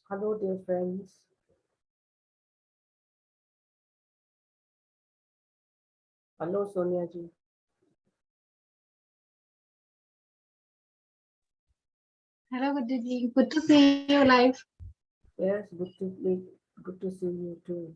Hello, dear friends. Hello, Sonia ji. Hello, Guddi. Good to see you live. Yes, good to see you too.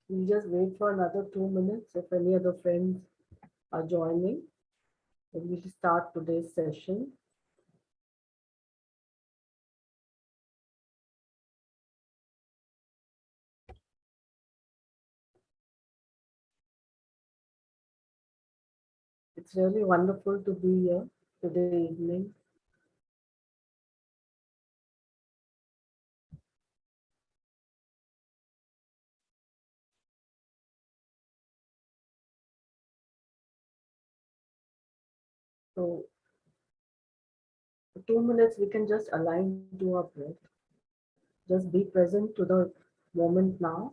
We'll just wait for another 2 minutes if any other friends are joining. Then we'll start today's session. It's really wonderful to be here today evening. So, for 2 minutes, we can just align to our breath. Just be present to the moment now.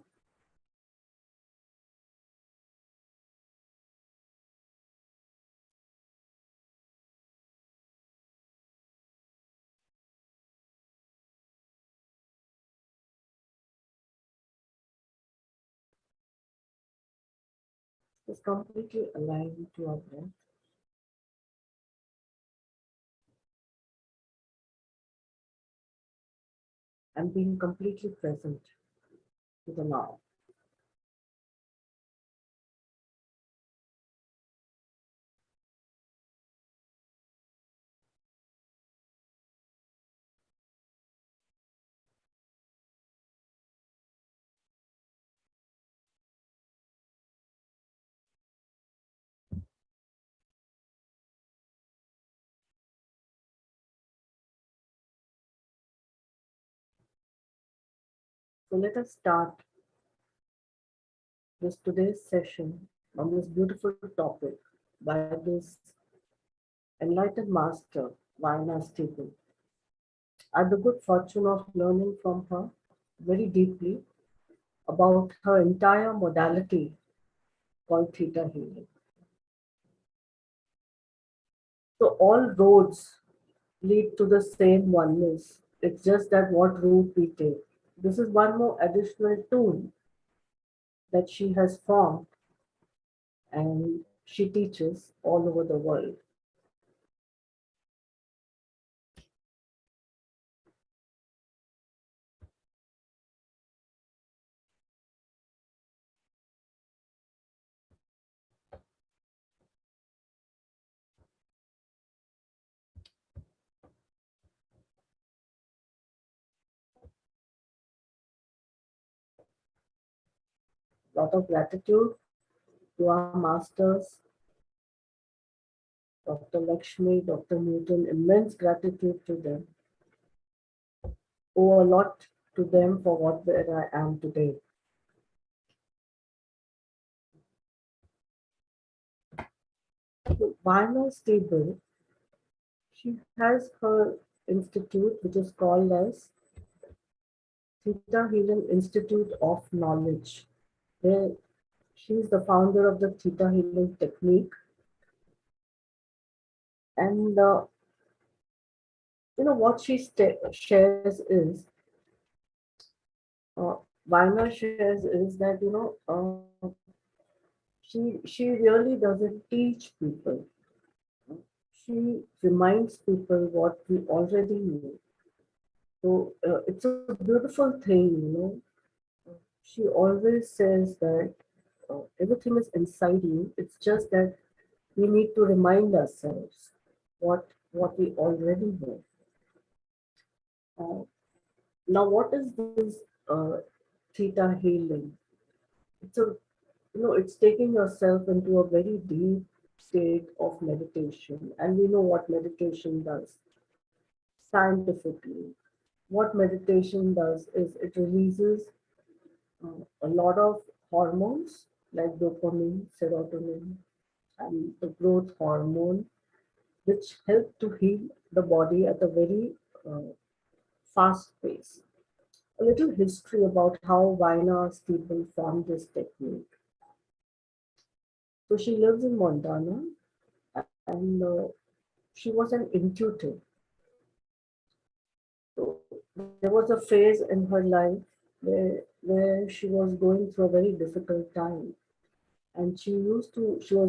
Just completely align to our breath. And being completely present to the now. So let us start this today's session on this beautiful topic by this enlightened master, Vianna Stibal. I had the good fortune of learning from her very deeply about her entire modality called Theta healing. So all roads lead to the same oneness. It's just that what route we take. This is one more additional tool that she has formed and she teaches all over the world. Lot of gratitude to our masters, Dr. Lakshmi, Dr. Newton, immense gratitude to them. Owe a lot to them for what where I am today. So Vianna Stibal, she has her institute which is called as Theta Healing Institute of Knowledge, where she is the founder of the Theta Healing technique. And what she shares is, uh, Vianna shares is that she really doesn't teach people. She reminds people what we already knew. So it's a beautiful thing, She always says that everything is inside you. It's just that we need to remind ourselves what we already know. Uh, Now, what is this theta healing? It's a it's taking yourself into a very deep state of meditation, and we know what meditation does scientifically. What meditation does is it releases a lot of hormones like dopamine, serotonin, and the growth hormone, which help to heal the body at a very fast pace. A little history about how Vianna Stibal formed this technique. So she lives in Montana, and she was an intuitive. So there was a phase in her life where she was going through a very difficult time, and she was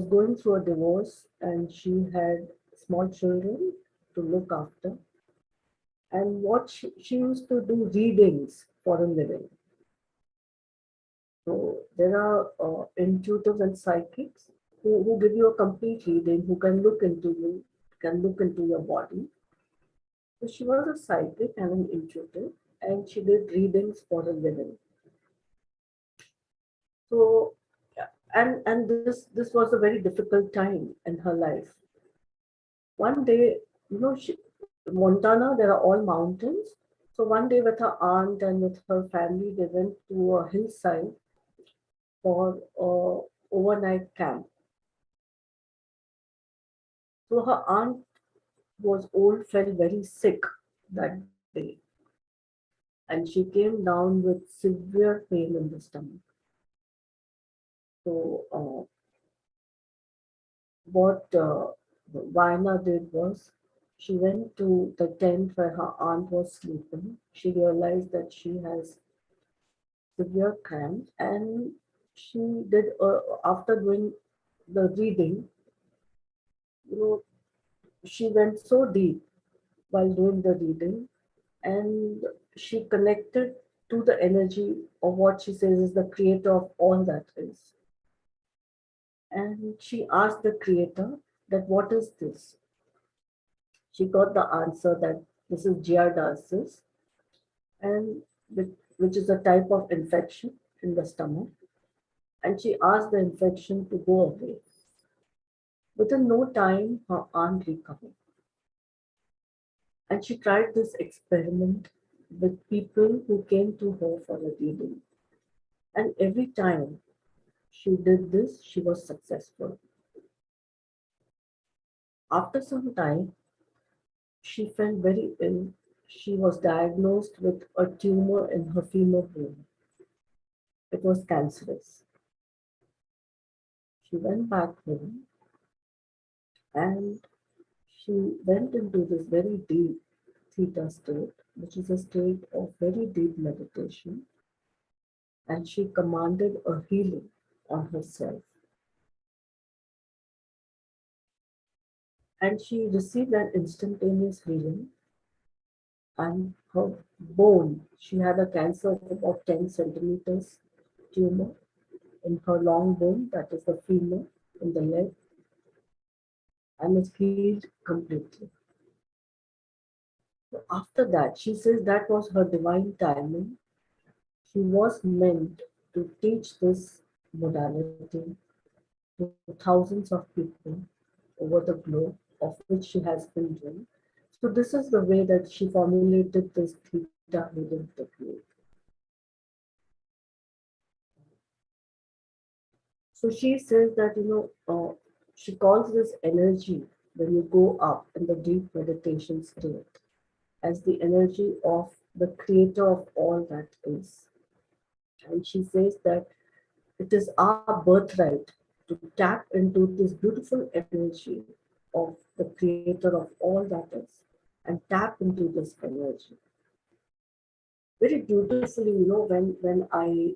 going through a divorce, and she had small children to look after. And what she used to do readings for a living. So there are intuitives and psychics who give you a complete reading, who can look into you, can look into your body. So she was a psychic and an intuitive, and she did readings for a living. So yeah, and this was a very difficult time in her life. One day, Montana, there are all mountains. So one day with her aunt and with her family, they went to a hillside for a overnight camp. So her aunt was old, fell very sick that day, and she came down with severe pain in the stomach. So what Vianna did was she went to the tent where her aunt was sleeping. She realized that she has severe cramps, and she did after doing the reading, you know, she went so deep while doing the reading, and she connected to the energy of what she says is the creator of all that is. And she asked the creator that what is this? She got the answer that this is giardiasis, and which is a type of infection in the stomach. And she asked the infection to go away. Within no time, her aunt recovered. And she tried this experiment with people who came to her for a reading. And every time she did this, she was successful. After some time, she felt very ill. She was diagnosed with a tumor in her femur bone. It was cancerous. She went back home, and she went into this very deep theta state, which is a state of very deep meditation, and she commanded a healing on herself. And she received an instantaneous healing, and her bone, she had a cancer of about 10 centimeters tumor in her long bone, that is the femur in the leg, and it healed completely. So after that, she says that was her divine timing. She was meant to teach this modality to thousands of people over the globe, of which she has been doing. So this is the way that she formulated this theta healing technique. So she says that, she calls this energy when you go up in the deep meditation state as the energy of the creator of all that is. And she says that it is our birthright to tap into this beautiful energy of the creator of all that is and tap into this energy. Very beautifully, when I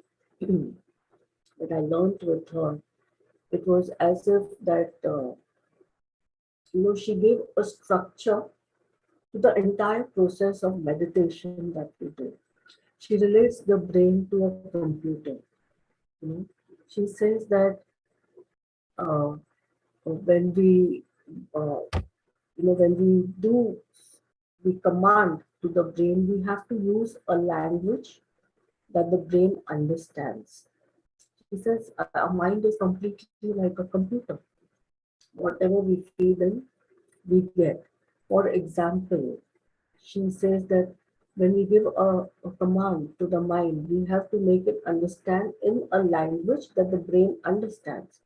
learned with her, it was as if that she gave a structure to the entire process of meditation that we do. She relates the brain to a computer. You know, she says that when we, uh, when we command to the brain, we have to use a language that the brain understands. She says our mind is completely like a computer. Whatever we feed in, we get. For example, she says that when we give a command to the mind, we have to make it understand in a language that the brain understands.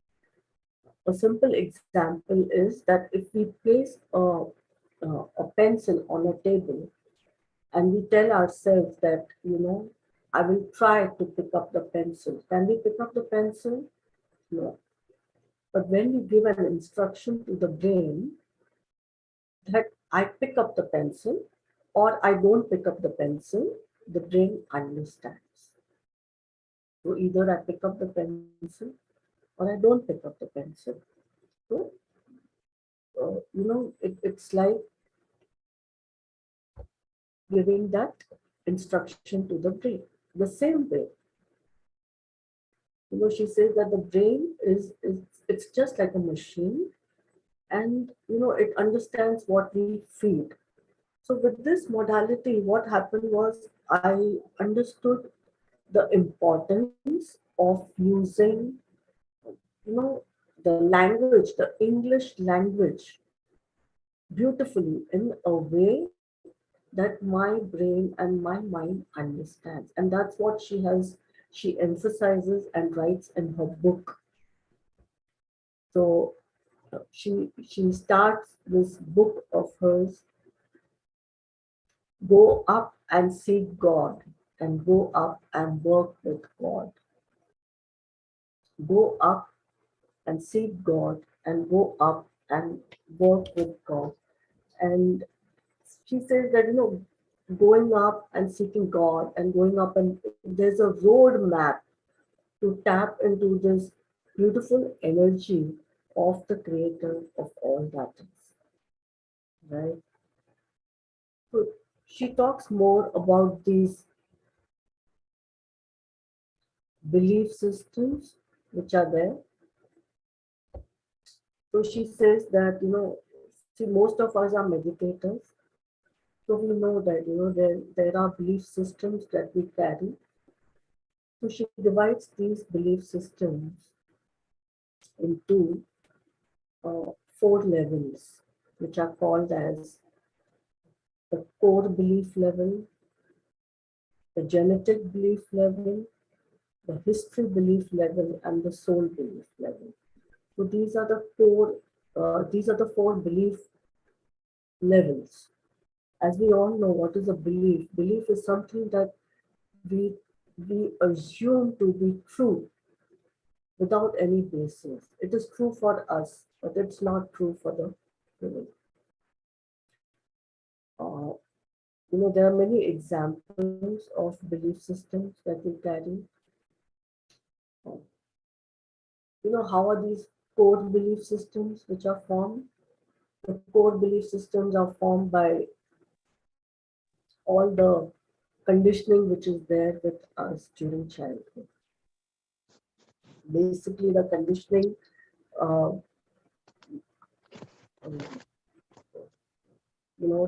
A simple example is that if we place a pencil on a table and we tell ourselves that, I will try to pick up the pencil. Can we pick up the pencil? No. But when we give an instruction to the brain that I pick up the pencil or I don't pick up the pencil, the brain understands. So either I pick up the pencil or I don't pick up the pencil. So, it's like giving that instruction to the brain. The same way, she says that the brain is it's just like a machine, and it understands what we feed. So with this modality, what happened was I understood the importance of using, you know, the language, the English language, beautifully in a way that my brain and my mind understands. And that's what she emphasizes and writes in her book. So she starts this book of hers, go up and seek God, and go up and work with God. Go up and seek God, and go up and work with God. And she says that, going up and seeking God and going up, and there's a road map to tap into this beautiful energy of the creator of all that is, right? So she talks more about these belief systems which are there. So she says that, see, most of us are meditators. So we know that, there are belief systems that we carry. So she divides these belief systems into 4 levels, which are called as the core belief level, the genetic belief level, the history belief level, and the soul belief level. So these are the 4 belief levels. As we all know, what is a belief? Belief is something that we we assume to be true without any basis. It is true for us, but it's not true for the you uh, there are many examples of belief systems that we carry. Uh, how are these core belief systems which are formed? The core belief systems are formed by all the conditioning which is there with us during childhood. Basically, the conditioning, uh,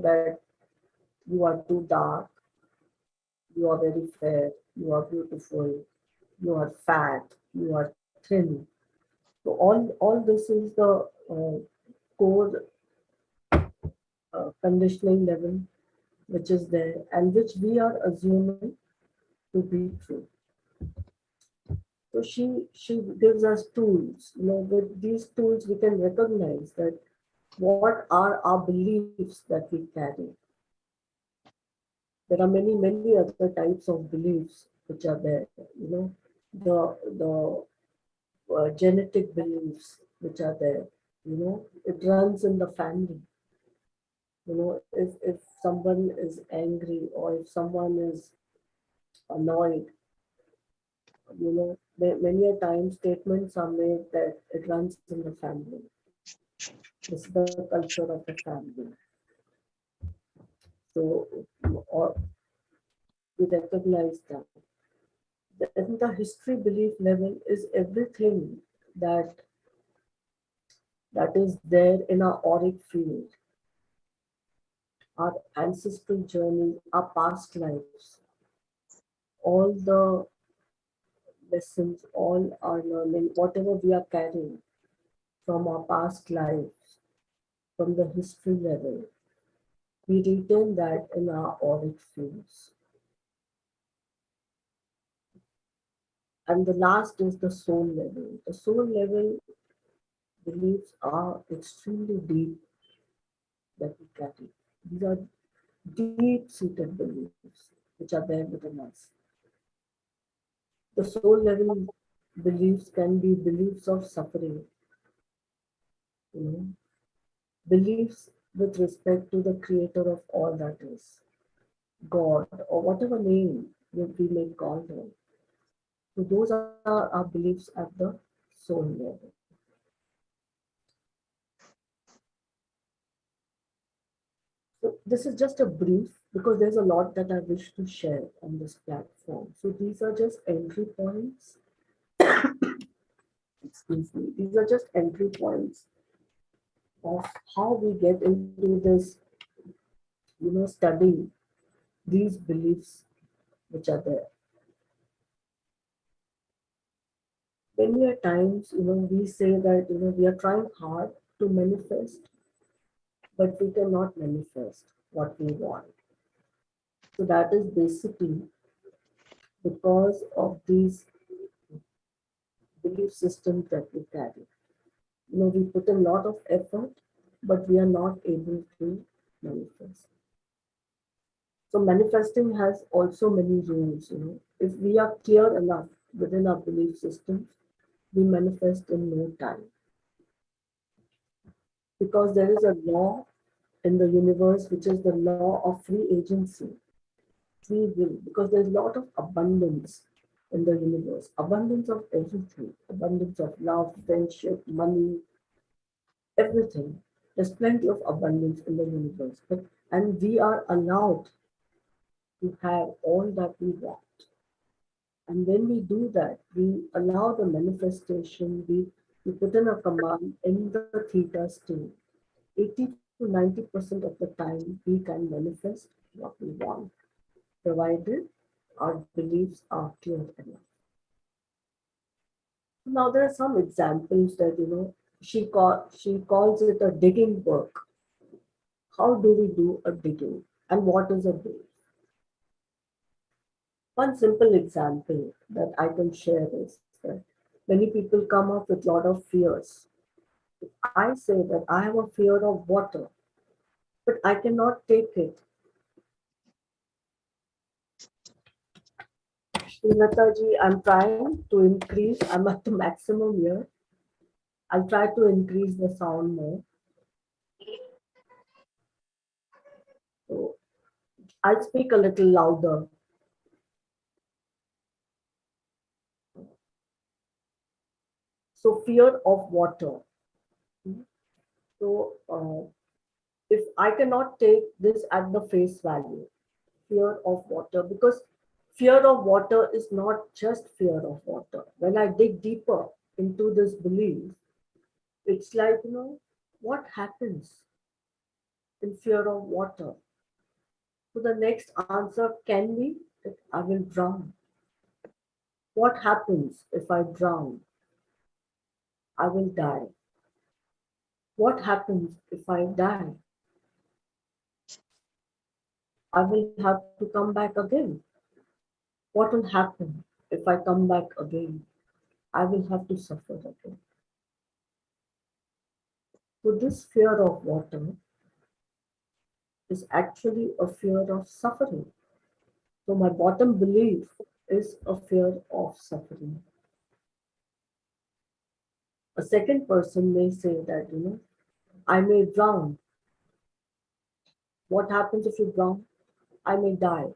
that you are too dark, you are very fair, you are beautiful, you are fat, you are thin. So all this is the core conditioning level which is there and which we are assuming to be true. So she gives us tools. With these tools we can recognize that what are our beliefs that we carry. There are many other types of beliefs which are there. The genetic beliefs which are there. It runs in the family. If someone is angry or if someone is annoyed, many a time statements are made that it runs in the family. This is the culture of the family. So or we recognize that. Then the history belief level is everything that is there in our auric field, our ancestral journey, our past lives, all the lessons, all our learning, whatever we are carrying from our past lives, from the history level. We retain that in our auric fields. And the last is the soul level. The soul level beliefs are extremely deep that we carry. These are deep-seated beliefs which are there within us. The soul level beliefs can be beliefs of suffering, you know, beliefs with respect to the creator of all that is, God, or whatever name we may call them. So those are our beliefs at the soul level. So this is just a brief because there's a lot that I wish to share on this platform. So these are just entry points. Excuse me. These are just entry points of how we get into this, studying these beliefs which are there. Many a times, we say that, we are trying hard to manifest, but we cannot manifest what we want. So that is basically because of these belief systems that we carry. We put a lot of effort, but we are not able to manifest. So manifesting has also many rules. If we are clear enough within our belief systems, we manifest in no time. Because there is a law in the universe, which is the law of free agency, free will, because there's a lot of abundance in the universe, abundance of everything, abundance of love, friendship, money, everything. There's plenty of abundance in the universe, and we are allowed to have all that we want. And when we do that, we allow the manifestation, we put in a command in the theta state. 80 to 90% of the time, we can manifest what we want, provided our beliefs are clear enough. Now, there are some examples that, she calls it a digging work. How do we do a digging? And what is a dig? One simple example that I can share is that many people come up with a lot of fears. I say that I have a fear of water, but I cannot take it. Srinataji, I'm trying to increase, I'm at the maximum here. I'll try to increase the sound more. So I'll speak a little louder. So fear of water. So if I cannot take this at the face value, fear of water, because fear of water is not just fear of water. When I dig deeper into this belief, it's like, what happens in fear of water? So the next answer can be that I will drown. What happens if I drown? I will die. What happens if I die? I will have to come back again. What will happen if I come back again? I will have to suffer again. So this fear of water is actually a fear of suffering. So my bottom belief is a fear of suffering. A second person may say that, I may drown. What happens if you drown? I may die.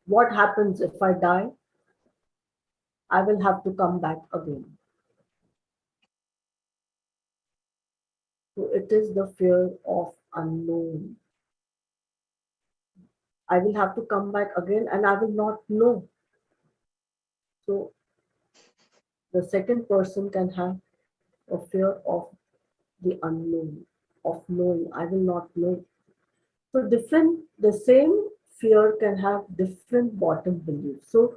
What happens if I die? I will have to come back again. So it is the fear of unknown. I will have to come back again and I will not know. So the second person can have a fear of the unknown, of knowing. I will not know. So the same fear can have different bottom beliefs. So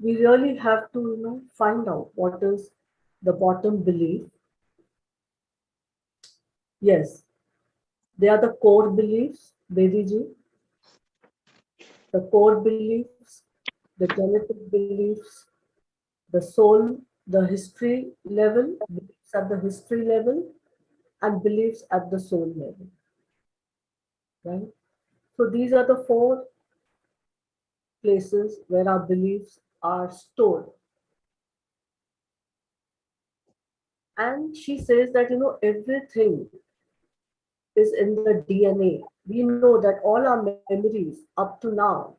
we really have to, find out what is the bottom belief. Yes, they are the core beliefs, Vediji. the core beliefs, the genetic beliefs, the soul, the history level, beliefs at the history level, and beliefs at the soul level, right? So these are the four places where our beliefs are stored. And she says that, everything is in the DNA. We know that all our memories up to now,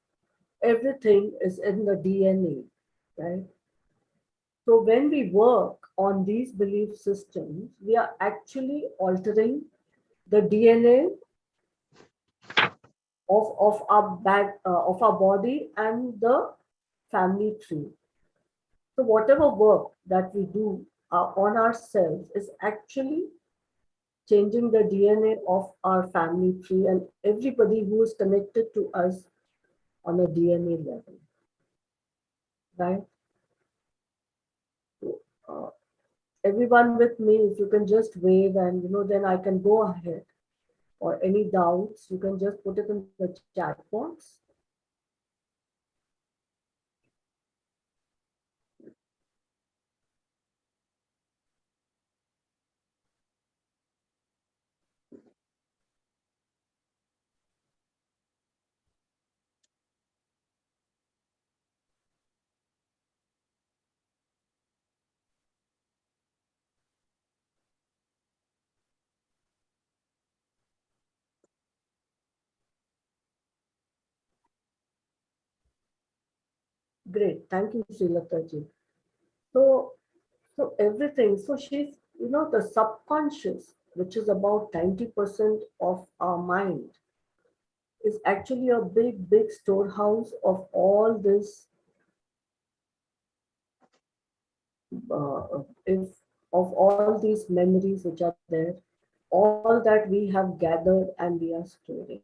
everything is in the DNA, right? So when we work on these belief systems, we are actually altering the DNA of our body and the family tree. So whatever work that we do on ourselves is actually changing the DNA of our family tree and everybody who is connected to us on a DNA level, right? So, everyone with me, if you can just wave and then I can go ahead. Or any doubts, you can just put it in the chat box. Great, thank you, Srilata ji. So, so everything. So she's, the subconscious, which is about 90% of our mind, is actually a big, big storehouse of all this, if of all these memories which are there, all that we have gathered and we are storing,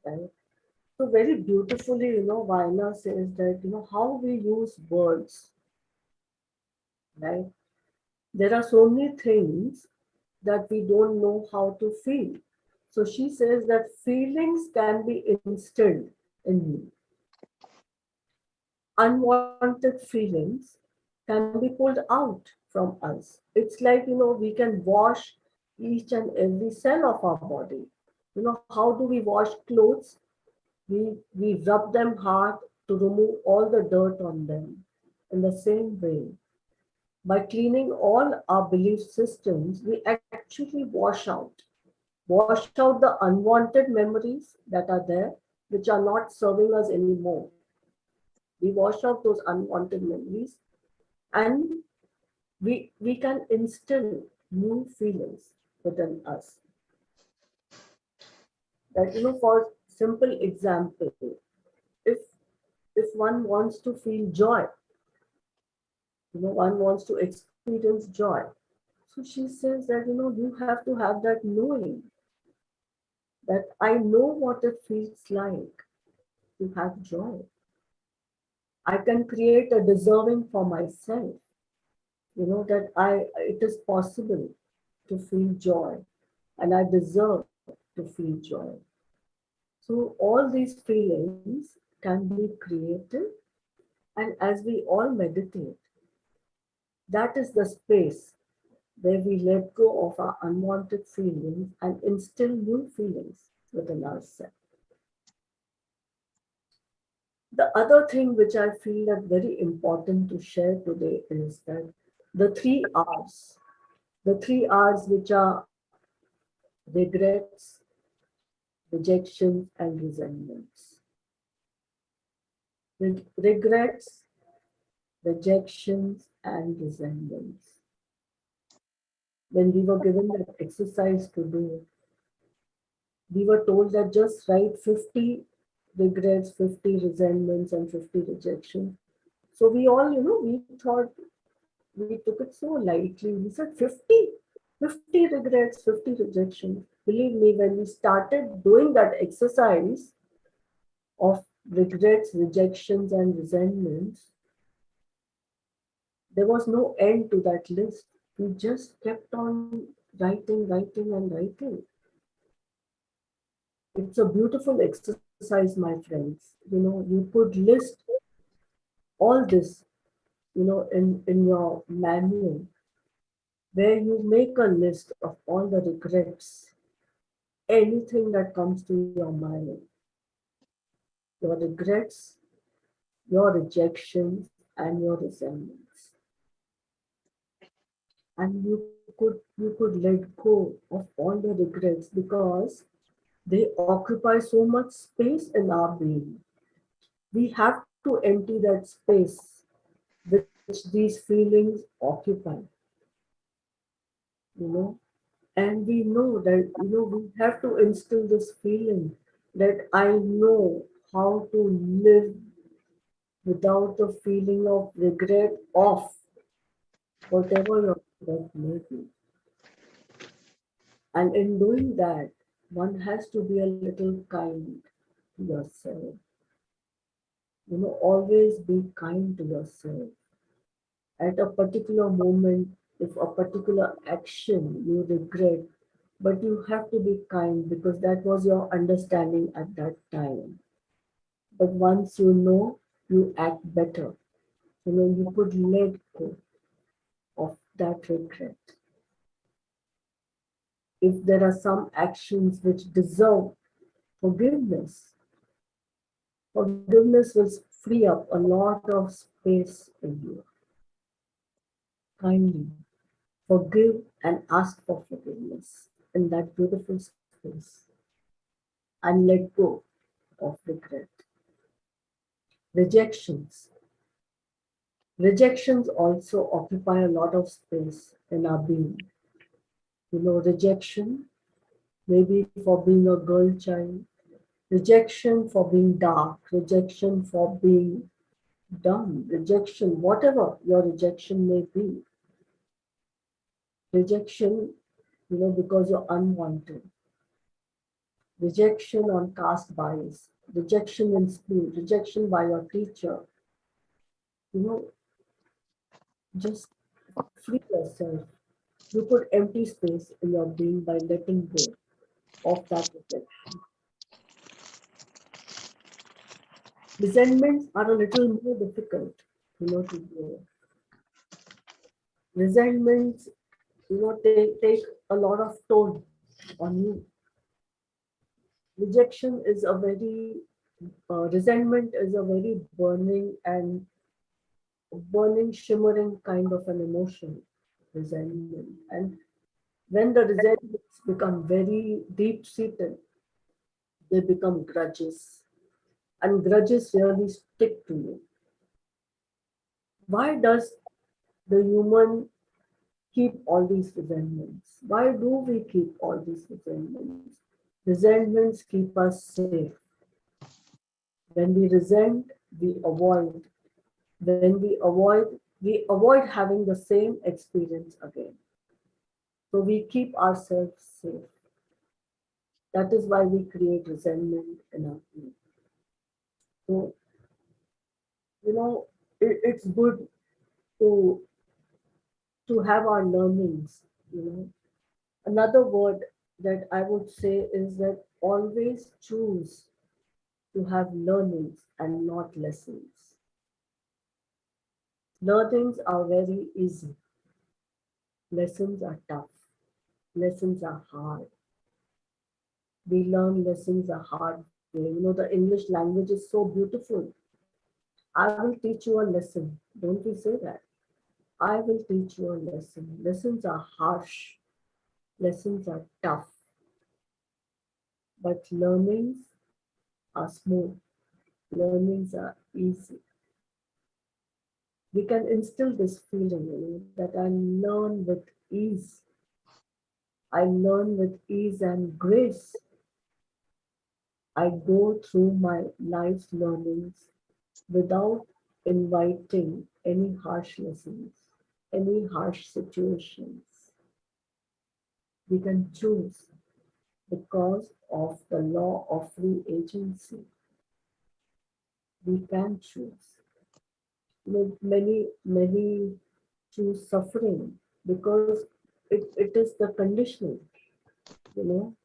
right? So very beautifully, Vianna says that, how we use words, right? There are so many things that we don't know how to feel. So she says that feelings can be instilled in you. Unwanted feelings can be pulled out from us. It's like, we can wash each and every cell of our body. How do we wash clothes? We rub them hard to remove all the dirt on them. In the same way, by cleaning all our belief systems, we actually wash out the unwanted memories that are there, which are not serving us anymore. We wash out those unwanted memories and we can instill new feelings within us. That, for simple example, if if one wants to feel joy, one wants to experience joy. So she says that, you have to have that knowing that I know what it feels like to have joy. I can create a deserving for myself, that it is possible to feel joy and I deserve to feel joy. So all these feelings can be created, and as we all meditate, that is the space where we let go of our unwanted feelings and instill new feelings within ourselves. The other thing which I feel that very important to share today is that the three R's which are regrets, rejections, and resentments. Regrets, rejections, and resentments. When we were given that exercise to do, we were told that just write 50 regrets, 50 resentments, and 50 rejections. So we all, we thought, we took it so lightly. We said 50, 50 regrets, 50 rejections. Believe me, when we started doing that exercise of regrets, rejections, and resentments, there was no end to that list. We just kept on writing, writing, and writing. It's a beautiful exercise. exercise, my friends. You could list all this, in your manual, where you make a list of all the regrets, anything that comes to your mind, your regrets, your rejections, and your resentments. And you could let go of all the regrets because they occupy so much space in our being. We have to empty that space which these feelings occupy, you know. And we know that, we have to instill this feeling that I know how to live without the feeling of regret of whatever your regret may be. And in doing that, one has to be a little kind to yourself. Always be kind to yourself. At a particular moment, if a particular action you regret, but you have to be kind because that was your understanding at that time. But once you know, you act better. You could let go of that regret. If there are some actions which deserve forgiveness, forgiveness will free up a lot of space in you. Kindly forgive and ask for forgiveness in that beautiful space and let go of regret. Rejections. Rejections also occupy a lot of space in our being. Rejection maybe for being a girl child, rejection for being dark, rejection for being dumb, rejection, whatever your rejection may be. Rejection, because you're unwanted. Rejection on caste bias, rejection in school, rejection by your teacher. Just free yourself. You could empty space in your being by letting go of that rejection. Resentments are a little more difficult, to deal. Resentments, take a lot of toll on you. Rejection is a very, resentment is a very burning, shimmering kind of an emotion, resentment. And when the resentments become very deep seated, they become grudges. And grudges really stick to you. Why does the human keep all these resentments? Why do we keep all these resentments? Resentments keep us safe. When we resent, we avoid. When we avoid having the same experience again. So we keep ourselves safe. That is why we create resentment in our being. So, it's good to have our learnings. Another word that I would say is that always choose to have learnings and not lessons. Learnings are very easy. Lessons are tough. Lessons are hard. We learn lessons a hard way. The English language is so beautiful. I will teach you a lesson. Don't we say that? I will teach you a lesson. Lessons are harsh. Lessons are tough. But learnings are smooth. Learnings are easy. We can instill this feeling, that I learn with ease. I learn with ease and grace. I go through my life's learnings without inviting any harsh lessons, any harsh situations. We can choose because of the law of free agency. We can choose. Many choose suffering because it is the conditioning. you know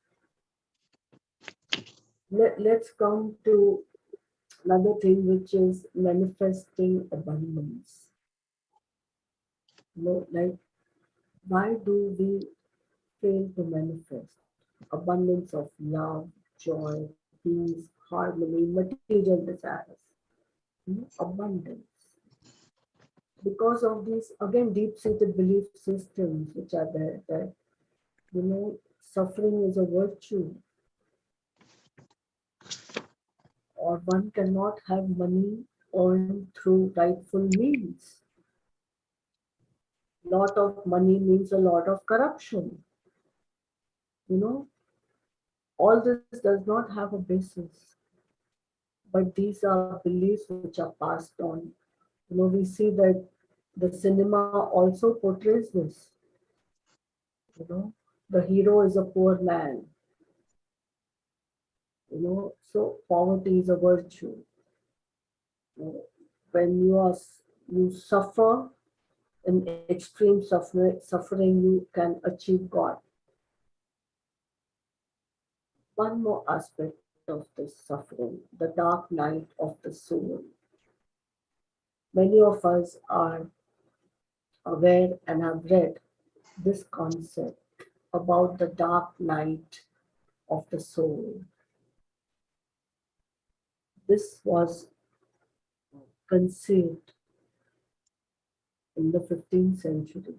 let's come to another thing, which is manifesting abundance. Like, why do we fail to manifest abundance of love, joy, peace, harmony, material desires? Abundance. Because of these, again, deep-seated belief systems which are there, that, suffering is a virtue, or one cannot have money earned through rightful means. Lot of money means a lot of corruption. You know, all this does not have a basis, but these are beliefs which are passed on. We see that the cinema also portrays this. The hero is a poor man. So poverty is a virtue. When you suffer in extreme suffering, you can achieve God. One more aspect of this suffering, the dark night of the soul. Many of us are aware and have read this concept about the dark night of the soul. This was conceived in the 15th century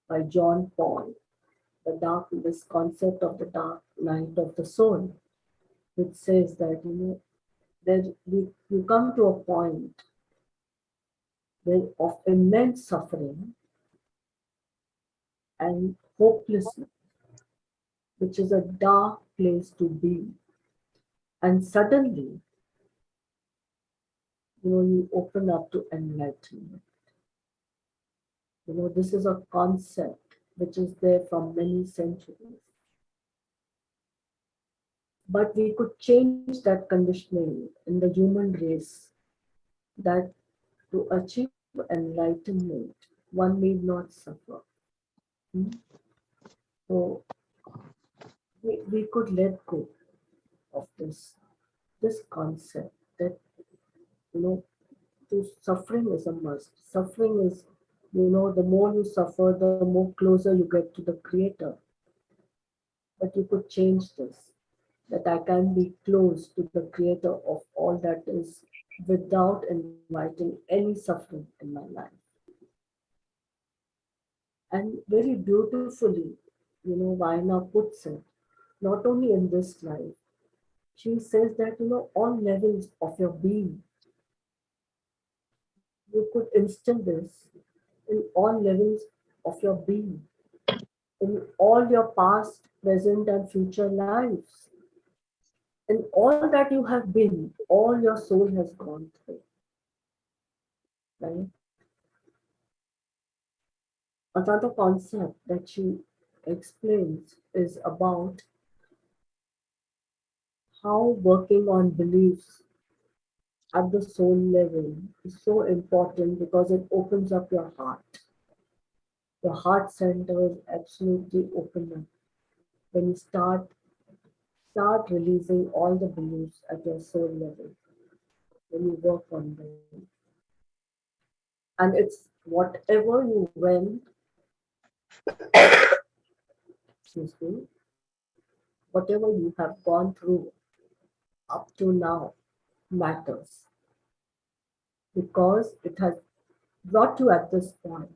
by John Paul, this concept of the dark night of the soul, which says that you come to a point where of immense suffering and hopelessness, which is a dark place to be. And suddenly, you open up to enlightenment. This is a concept which is there from many centuries. But we could change that conditioning in the human race, that to achieve enlightenment, one need not suffer. So we could let go of this concept that, suffering is a must. Suffering is, the more you suffer, the more closer you get to the Creator. But you could change this, that I can be close to the Creator of all that is without inviting any suffering in my life. And very beautifully, Vianna puts it, not only in this life, she says that, all levels of your being, you could instill this in all levels of your being, in all your past, present, and future lives. In all that you have been, all your soul has gone through. Right? Another concept that she explains is about how working on beliefs at the soul level is so important because it opens up your heart. Your heart center is absolutely open up when you start releasing all the beliefs at your soul level, when you work on them. And it's whatever you went, excuse me, whatever you have gone through up to now matters, because it has brought you at this point.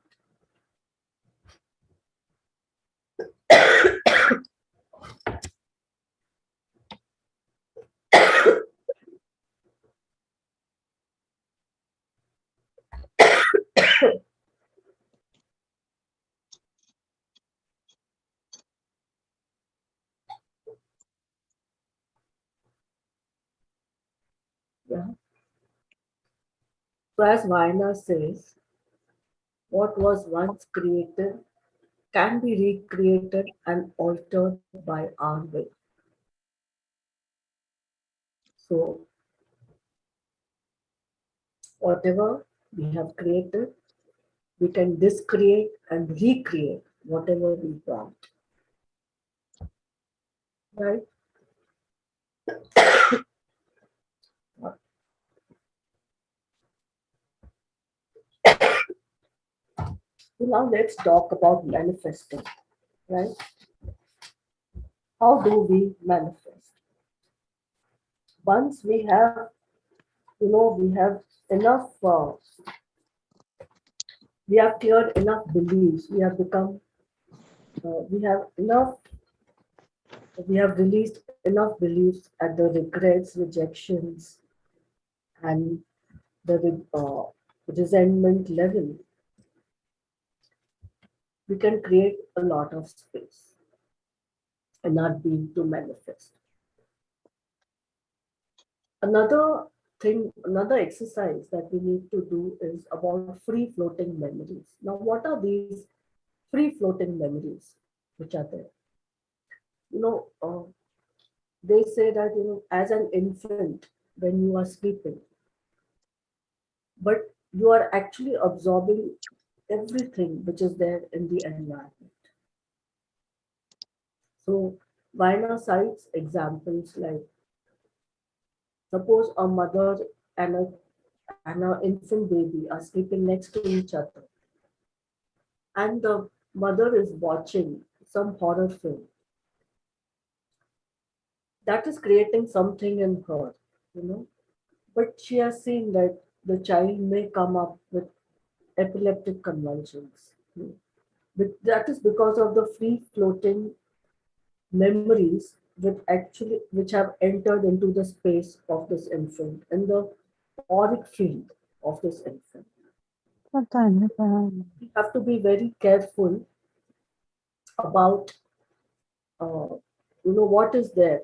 Yeah. So as Vianna says, what was once created can be recreated and altered by our will. So whatever we have created, we can discreate and recreate whatever we want. Right? So now let's talk about manifesting, right? How do we manifest? Once we have, we have enough, we have cleared enough beliefs, we have enough, we have released enough beliefs at the regrets, rejections, and the resentment level, we can create a lot of space and not being to manifest. Another thing, another exercise that we need to do is about free floating memories. Now, what are these free floating memories which are there? You know, they say that, as an infant, when you are sleeping, but you are actually absorbing everything which is there in the environment. So, Vianna cites examples like, suppose a mother and a infant baby are sleeping next to each other, and the mother is watching some horror film. That is creating something in her, you know. But she has seen that the child may come up with epileptic convulsions. But that is because of the free floating memories which have entered into the space of this infant and the auric field of this infant. We have to be very careful about what is there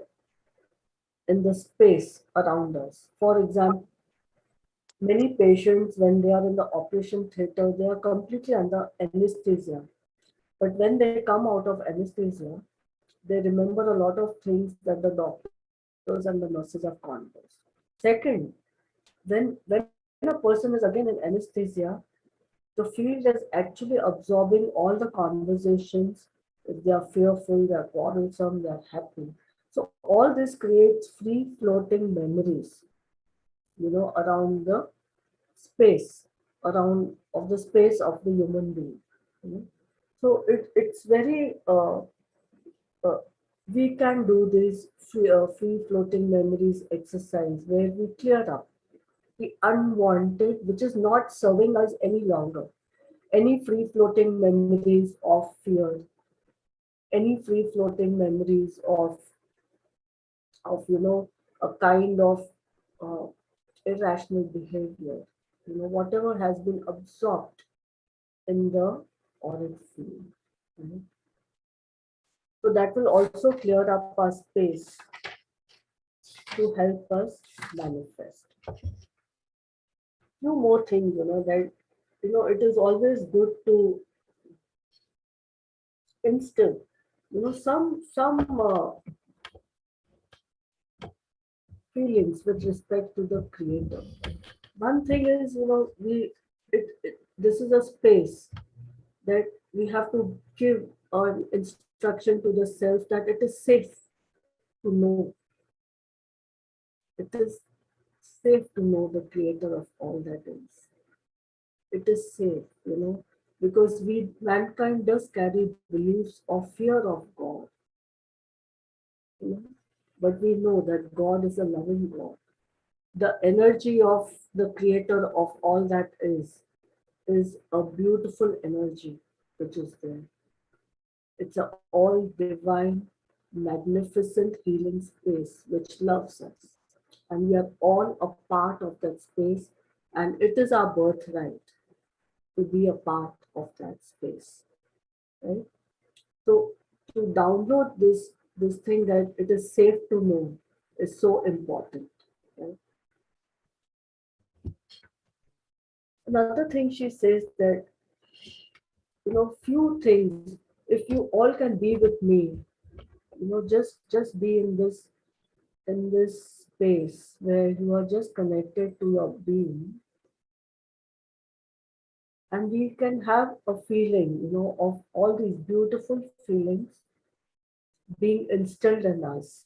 in the space around us. For example, many patients, when they are in the operation theater, they are completely under anesthesia. But when they come out of anesthesia, they remember a lot of things that the doctors and the nurses have conversed. Second, when a person is again in anesthesia, the field is actually absorbing all the conversations. If they are fearful, they are quarrelsome, they are happy. So all this creates free floating memories, around the space, around of the space of the human being. you know. So it's very, uh, we can do this free floating memories exercise where we clear up the unwanted, which is not serving us any longer. Any free floating memories of fear, any free floating memories of a kind of uh, irrational behavior, whatever has been absorbed in the auric field. you know. So that will also clear up our space to help us manifest. Few more things, that it is always good to instill, some feelings with respect to the creator. One thing is, this is a space that we have to give an instruction to the self that it is safe to know. It is safe to know the creator of all that is. It is safe, because mankind does carry beliefs of fear of God, you know, but we know that God is a loving God. The energy of the creator of all that is a beautiful energy which is there. It's a all divine, magnificent healing space which loves us. And we are all a part of that space, and it is our birthright to be a part of that space. Right? So to download this thing that it is safe to know is so important. Right? Another thing she says that, few things, if you all can be with me, just be in this space where you are just connected to your being, and we can have a feeling, of all these beautiful feelings being instilled in us,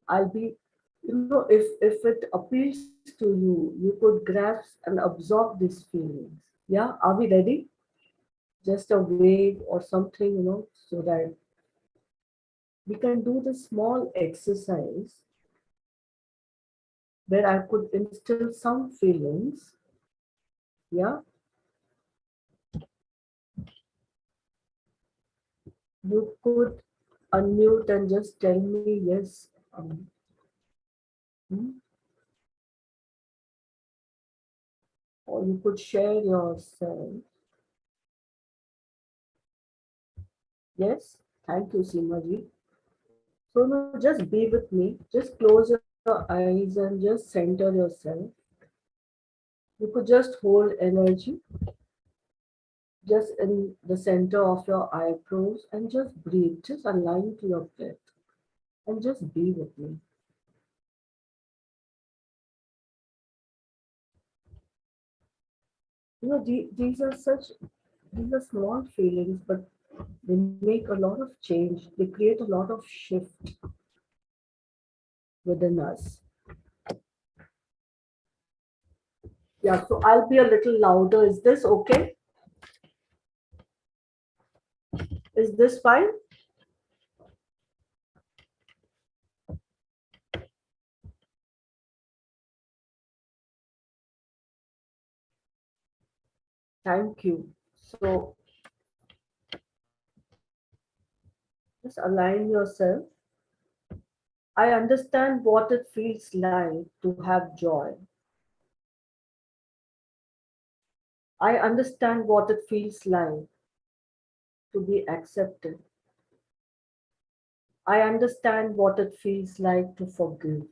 I'll be, if it appeals to you, you could grasp and absorb these feelings. Yeah, are we ready? Just a wave or something, so that we can do this small exercise where I could instill some feelings. Yeah, you could unmute and just tell me yes. Hmm? Or you could share yourself. Yes, thank you, Seemaji. So no, just be with me. Just close your eyes and just center yourself. You could just hold energy just in the center of your eyebrows and just breathe. Just align to your breath and just be with me. These are small feelings, but they make a lot of change. They create a lot of shift within us. Yeah, so I'll be a little louder. Is this okay? Is this fine? Thank you. So just align yourself. I understand what it feels like to have joy. I understand what it feels like to be accepted. I understand what it feels like to forgive.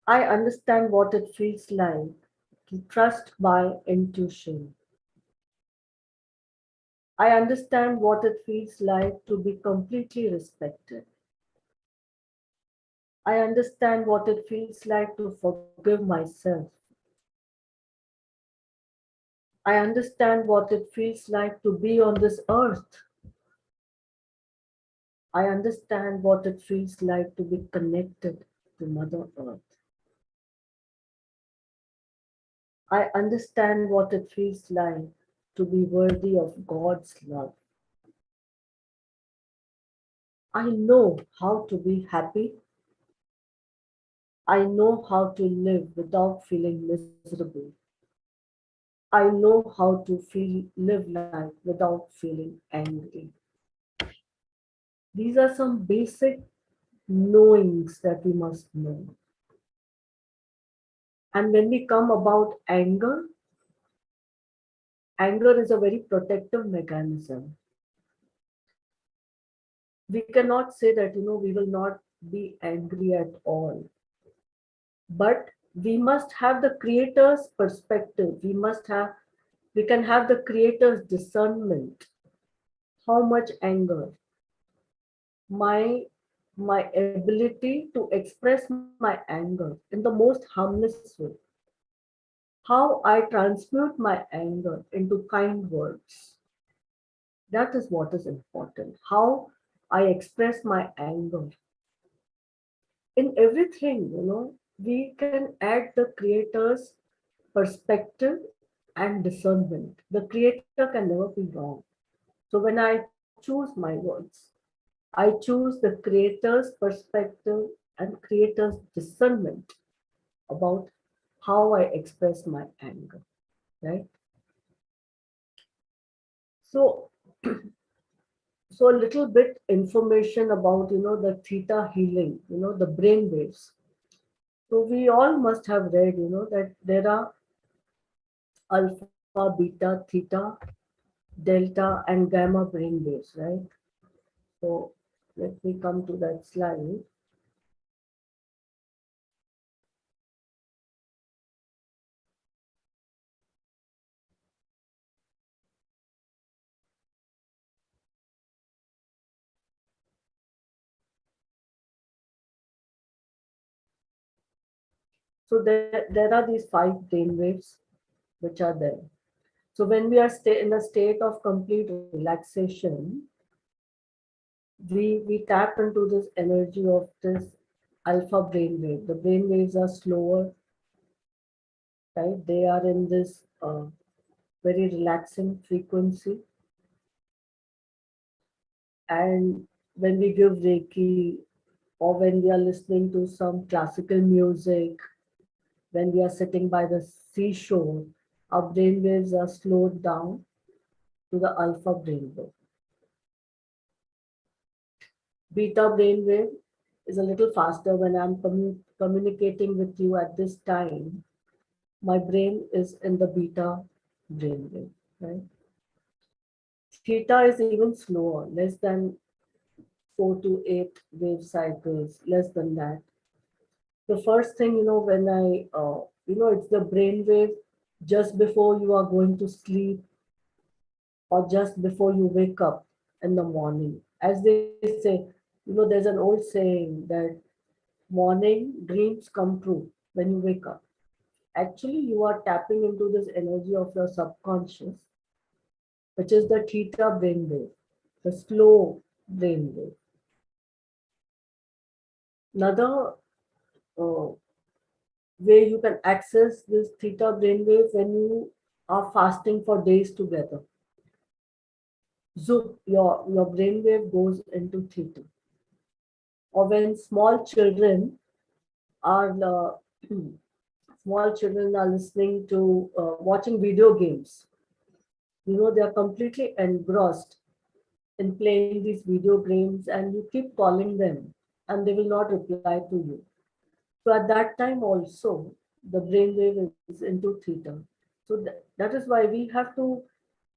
I understand what it feels like to trust my intuition. I understand what it feels like to be completely respected. I understand what it feels like to forgive myself. I understand what it feels like to be on this earth. I understand what it feels like to be connected to Mother Earth. I understand what it feels like to be worthy of God's love. I know how to be happy. I know how to live without feeling miserable. I know how to live life without feeling angry. These are some basic knowings that we must know. And when we come about anger, anger is a very protective mechanism. We cannot say that, we will not be angry at all. But we must have the creator's perspective. We can have the creator's discernment. How much anger? My my ability to express my anger in the most harmless way. How I transmute my anger into kind words. That is what is important. How I express my anger. In everything, we can add the creator's perspective and discernment. The creator can never be wrong. So when I choose my words, I choose the creator's perspective and creator's discernment about how I express my anger, right? So, so a little bit information about, the theta healing, the brain waves. So we all must have read, that there are alpha, beta, theta, delta, and gamma brain waves, right? So let me come to that slide. So there are these 5 brain waves which are there. So when we are in a state of complete relaxation, we tap into this energy of this alpha brainwave. The brain waves are slower, right? They are in this very relaxing frequency. And when we give Reiki, or when we are listening to some classical music, when we are sitting by the seashore, our brain waves are slowed down to the alpha brainwave. Beta brainwave is a little faster when I'm communicating with you at this time. My brain is in the beta brainwave, right? Theta is even slower, less than 4 to 8 wave cycles, less than that. The first thing, when it's the brainwave just before you are going to sleep or just before you wake up in the morning. As they say, there's an old saying that morning dreams come true when you wake up. Actually, you are tapping into this energy of your subconscious, which is the theta brainwave, the slow brainwave. Another uh, way you can access this theta brainwave when you are fasting for days together. Zoop, your brainwave goes into theta. Or when small children are listening to watching video games, they are completely engrossed in playing these video games, and you keep calling them and they will not reply to you. So at that time also, the brainwave is into theta. So that is why we have to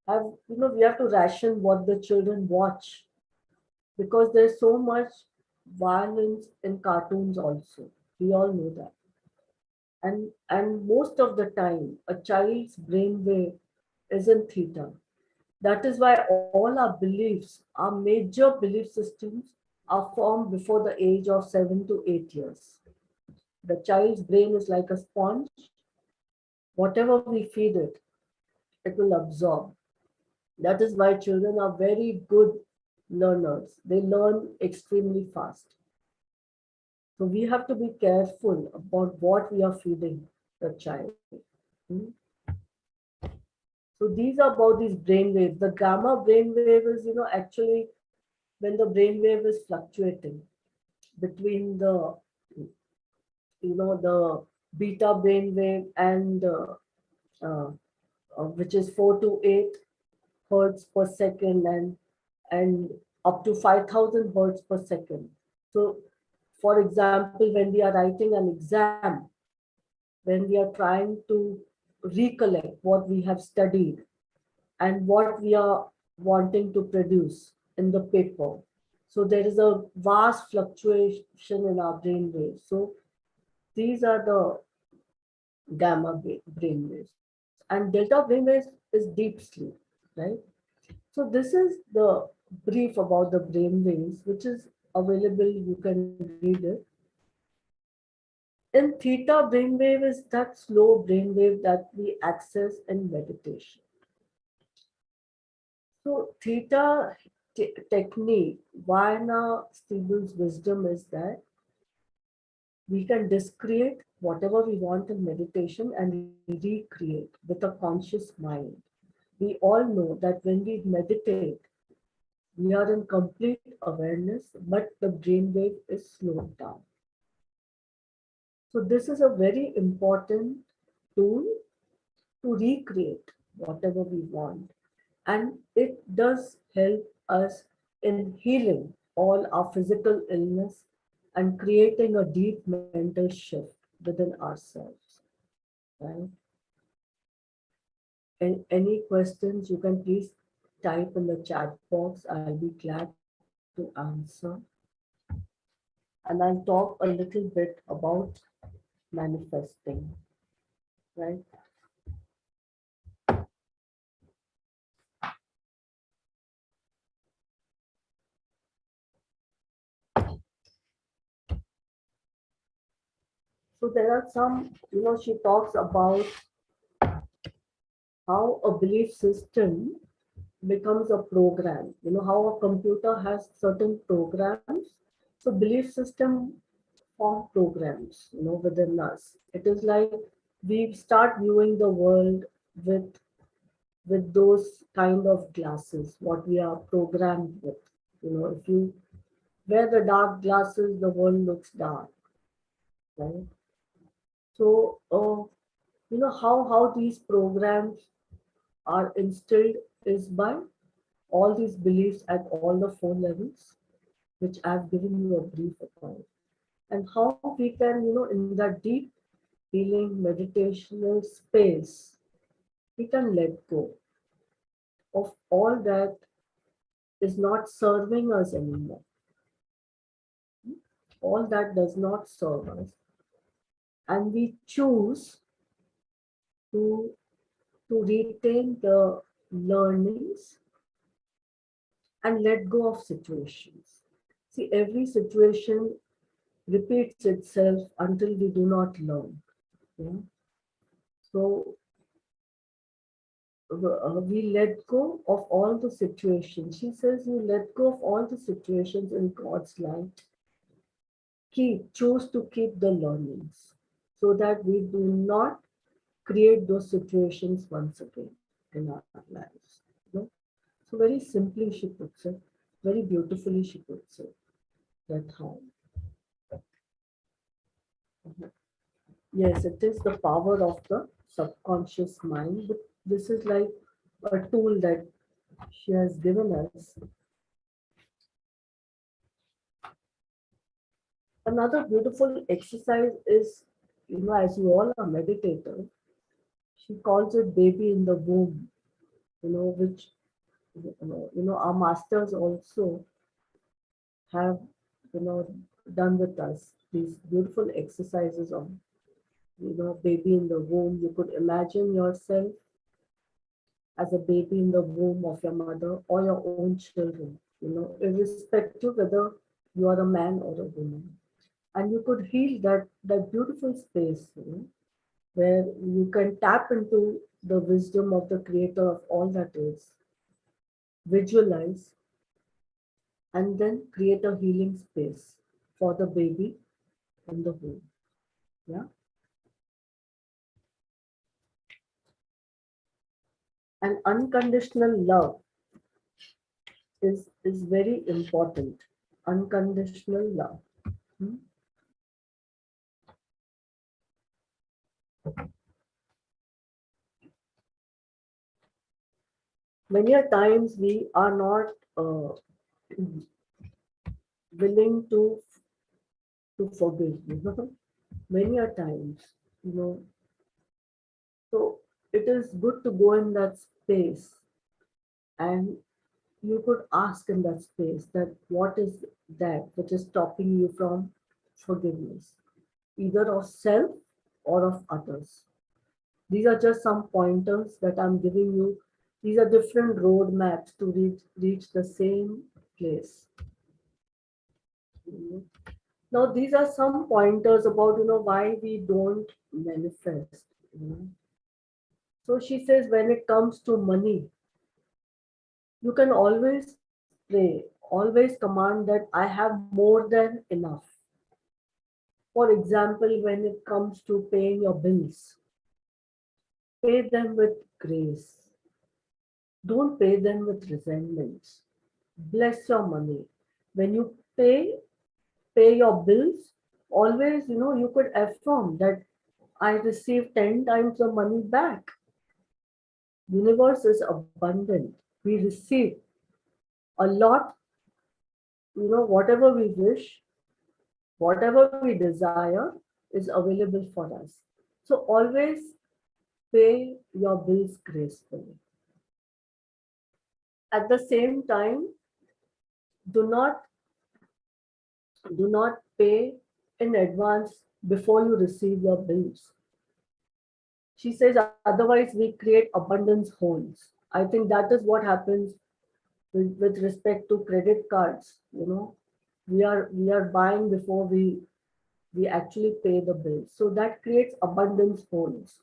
ration what the children watch, because there's so much violence in cartoons also. We all know that. And most of the time, a child's brainwave is in theta. That is why all our beliefs, our major belief systems, are formed before the age of 7 to 8 years. The child's brain is like a sponge. Whatever we feed it will absorb. That is why children are very good learners. They learn extremely fast. So we have to be careful about what we are feeding the child. Hmm? So these are about these brain waves. The gamma brain wave is, actually when the brain wave is fluctuating between the beta brain wave and uh, which is 4 to 8 hertz per second, and up to 5,000 hertz per second. So, for example, when we are writing an exam, when we are trying to recollect what we have studied and what we are wanting to produce in the paper. So there is a vast fluctuation in our brain waves. So these are the gamma brain waves. And delta brain waves is deep sleep, right? So this is the brief about the brain waves, which is available. You can read it. In theta, brainwave is that slow brainwave that we access in meditation. So theta technique, Vianna Stibal's wisdom is that we can discreate whatever we want in meditation and recreate with a conscious mind. We all know that when we meditate, we are in complete awareness, but the brainwave is slowed down. So this is a very important tool to recreate whatever we want. And it does help us in healing all our physical illness and creating a deep mental shift within ourselves. Right? And any questions you can please type in the chat box. I'll be glad to answer. And I'll talk a little bit about manifesting. Right? So there are some, she talks about how a belief system becomes a program. You know how a computer has certain programs. So belief system form programs, within us. It is like we start viewing the world with those kind of glasses, what we are programmed with. If you wear the dark glasses, the world looks dark, right? So, how these programs are instilled is by all these beliefs at all the four levels, which I've given you a brief about, and how we can, in that deep healing meditational space, we can let go of all that is not serving us anymore, all that does not serve us, and we choose to retain the learnings and let go of situations. See, every situation repeats itself until we do not learn. Yeah? So we let go of all the situations. She says you let go of all the situations in God's light. Choose to keep the learnings so that we do not create those situations once again in our lives. You know? So very simply she puts it, very beautifully she puts it. That how. Yes, it is the power of the subconscious mind. But this is like a tool that she has given us. Another beautiful exercise is, as you all are meditators, she calls it baby in the womb, which, our masters also have, you know, done with us these beautiful exercises of, baby in the womb. You could imagine yourself as a baby in the womb of your mother or your own children, irrespective whether you are a man or a woman. And you could heal that beautiful space, where you can tap into the wisdom of the creator of all that is, visualize, and then create a healing space for the baby in the womb. Yeah. And unconditional love is very important. Unconditional love. Hmm? Many a times we are not willing to forgive. Many a times, you know. So it is good to go in that space, and you could ask in that space that what is that which is stopping you from forgiveness, either of self or of others. These are just some pointers that I'm giving you. These are different roadmaps to reach the same place. Now, these are some pointers about why we don't manifest. So she says, when it comes to money, you can always pray, always command that I have more than enough. For example, when it comes to paying your bills, pay them with grace. Don't pay them with resentments. Bless your money. When you pay your bills, always, you could affirm that I receive 10 times the money back. Universe is abundant. We receive a lot, whatever we wish, whatever we desire is available for us. So always pay your bills gracefully. At the same time, do not pay in advance before you receive your bills. She says otherwise we create abundance holes. I think that is what happens with respect to credit cards. We are buying before we actually pay the bills. So that creates abundance holes.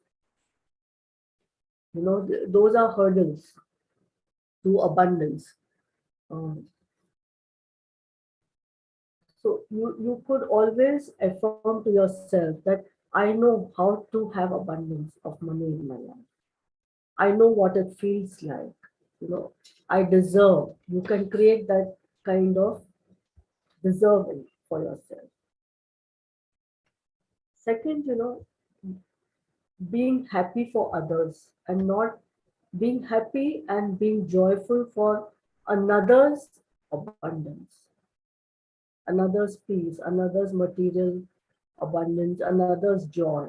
Those are hurdles. to abundance. Um, so you could always affirm to yourself that I know how to have abundance of money in my life. I know what it feels like. I deserve. You can create that kind of deserving for yourself. Second, being happy for others and not being happy and being joyful for another's abundance, another's peace, another's material abundance, another's joy,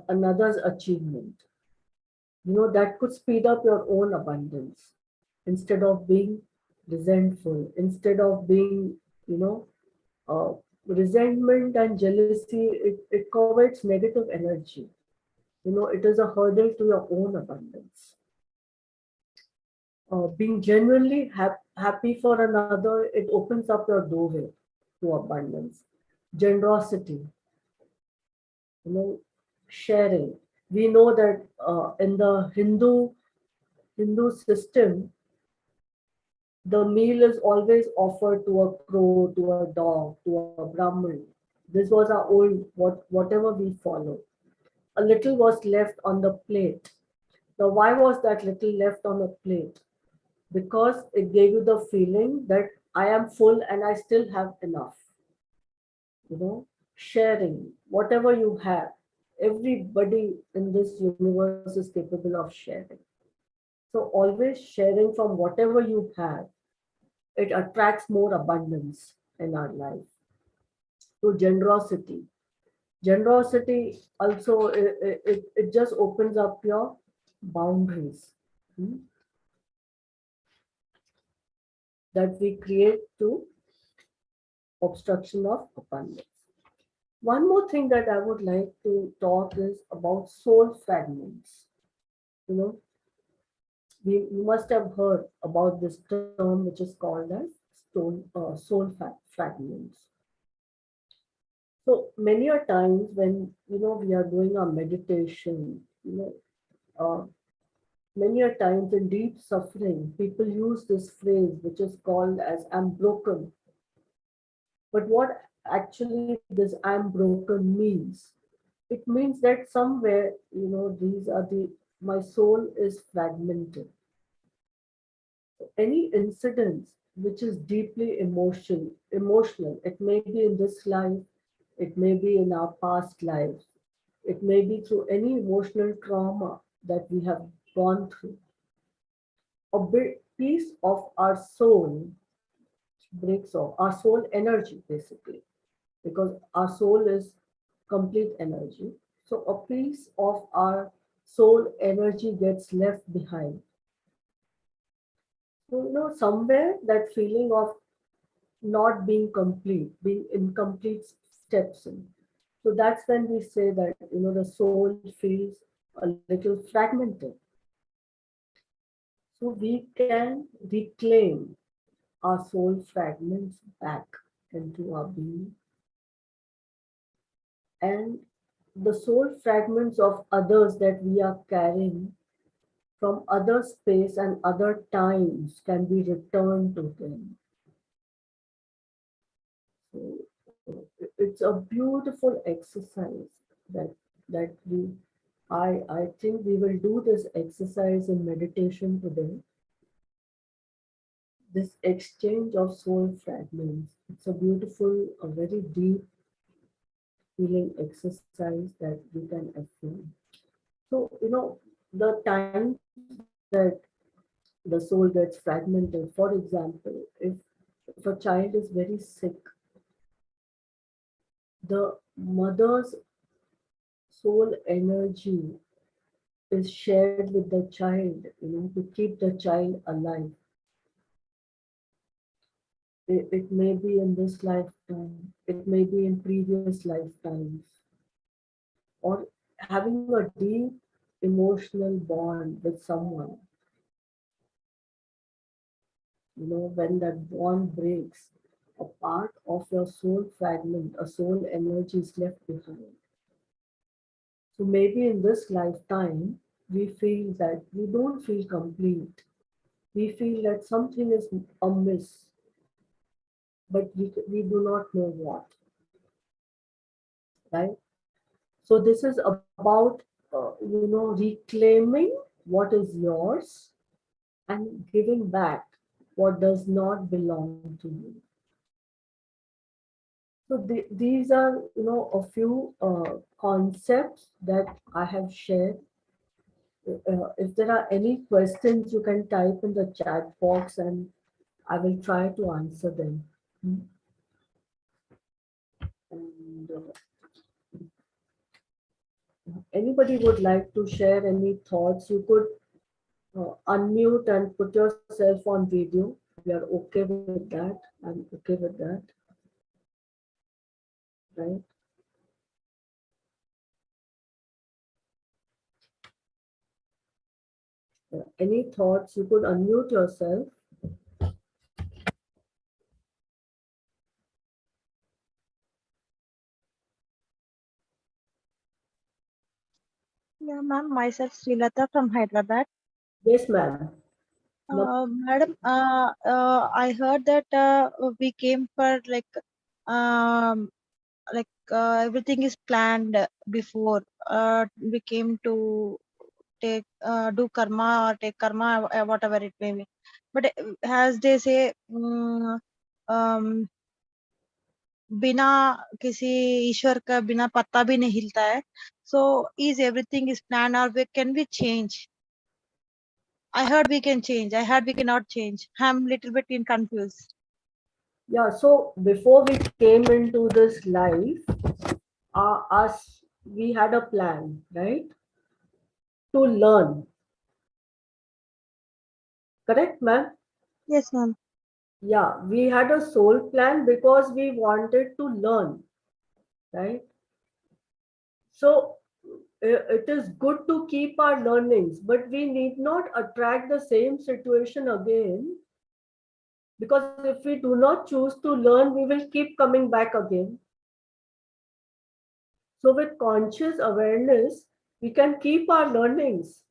another's achievement. That could speed up your own abundance instead of being resentful, instead of being, uh, resentment and jealousy, it covers negative energy. It is a hurdle to your own abundance. Being genuinely happy for another, it opens up your doorway to abundance. Generosity, sharing. We know that in the Hindu system, the meal is always offered to a crow, to a dog, to a Brahmin. This was our old whatever we follow. A little was left on the plate. Now, why was that little left on the plate? Because it gave you the feeling that I am full and I still have enough. Sharing whatever you have. Everybody in this universe is capable of sharing. So, always sharing from whatever you have, it attracts more abundance in our life. So, generosity. Generosity also, it just opens up your boundaries, hmm, that we create to obstruction of abundance. One more thing that I would like to talk is about soul fragments. You know, you must have heard about this term, which is called as fragments. So many a times when we are doing our meditation, uh, many a times in deep suffering, people use this phrase, which is called as "I'm broken." But what actually this "I'm broken" means? It means that somewhere, these are my soul is fragmented. Any incident which is deeply emotional, it may be in this life, it may be in our past lives, it may be through any emotional trauma that we have gone through. A big piece of our soul breaks off, our soul energy basically, because our soul is complete energy. So a piece of our soul energy gets left behind. So, somewhere that feeling of not being complete, being incomplete steps in. So that's when we say that, the soul feels a little fragmented. So we can reclaim our soul fragments back into our being, and the soul fragments of others that we are carrying from other space and other times can be returned to them. So it's a beautiful exercise that we I think we will do this exercise in meditation today. This exchange of soul fragments. It's a beautiful, a very deep feeling exercise that we can assume. So, the times that the soul gets fragmented, for example, if a child is very sick, the mother's soul energy is shared with the child, to keep the child alive. It may be in this lifetime, it may be in previous lifetimes, or having a deep emotional bond with someone. When that bond breaks, a part of your soul fragment, a soul energy is left behind. So maybe in this lifetime, we feel that we don't feel complete. We feel that something is amiss, but we do not know what, right? So this is about, reclaiming what is yours and giving back what does not belong to you. So these are, a few concepts that I have shared. If there are any questions, you can type in the chat box and I will try to answer them. And anybody would like to share any thoughts, you could unmute and put yourself on video. We are okay with that. I'm okay with that, right? Any thoughts, you could unmute yourself. Yeah, ma'am. Myself, Srilata from Hyderabad. Yes, ma'am. Madam, I heard that we came for um, everything is planned before. We came to take do karma or take karma, whatever it may be. But as they say, बिना किसी ईश्वर का बिना पत्ता भी नहीं हिलता है. So is everything is planned or can we change? I heard we can change. I heard we cannot change. I'm a little bit confused. Yeah, so before we came into this life, we had a plan, right? To learn. Correct, ma'am? Yes, ma'am. Yeah, we had a soul plan because we wanted to learn, right? So it is good to keep our learnings, but we need not attract the same situation again, because if we do not choose to learn, we will keep coming back again. So with conscious awareness, we can keep our learnings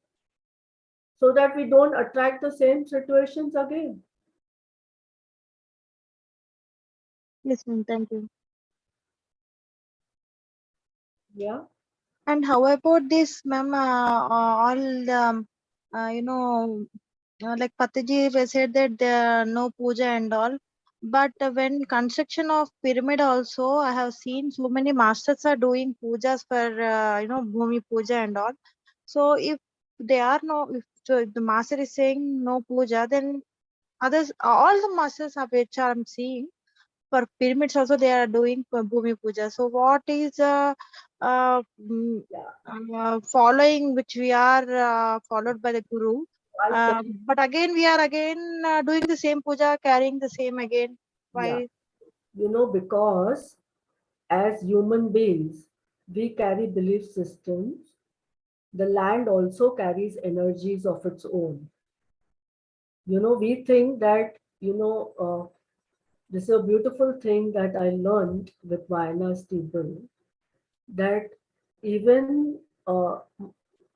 so that we don't attract the same situations again. Yes, ma'am. Thank you. Yeah. And how about this, ma'am? All like Pataji said that there are no puja and all. But when construction of pyramid also, I have seen so many masters are doing pujas for bhumi puja and all. So if they are no, if the master is saying no puja, then others, all the masters of which I'm seeing for pyramids also they are doing bhumi puja. So what is uh, mm, Yeah. following which we are followed by the guru? I'll tell, But again we are again doing the same puja, carrying the same again. yeah. Why? Because as human beings, we carry belief systems. The land also carries energies of its own. We think that, this is a beautiful thing that I learned with Vianna Stibal, that even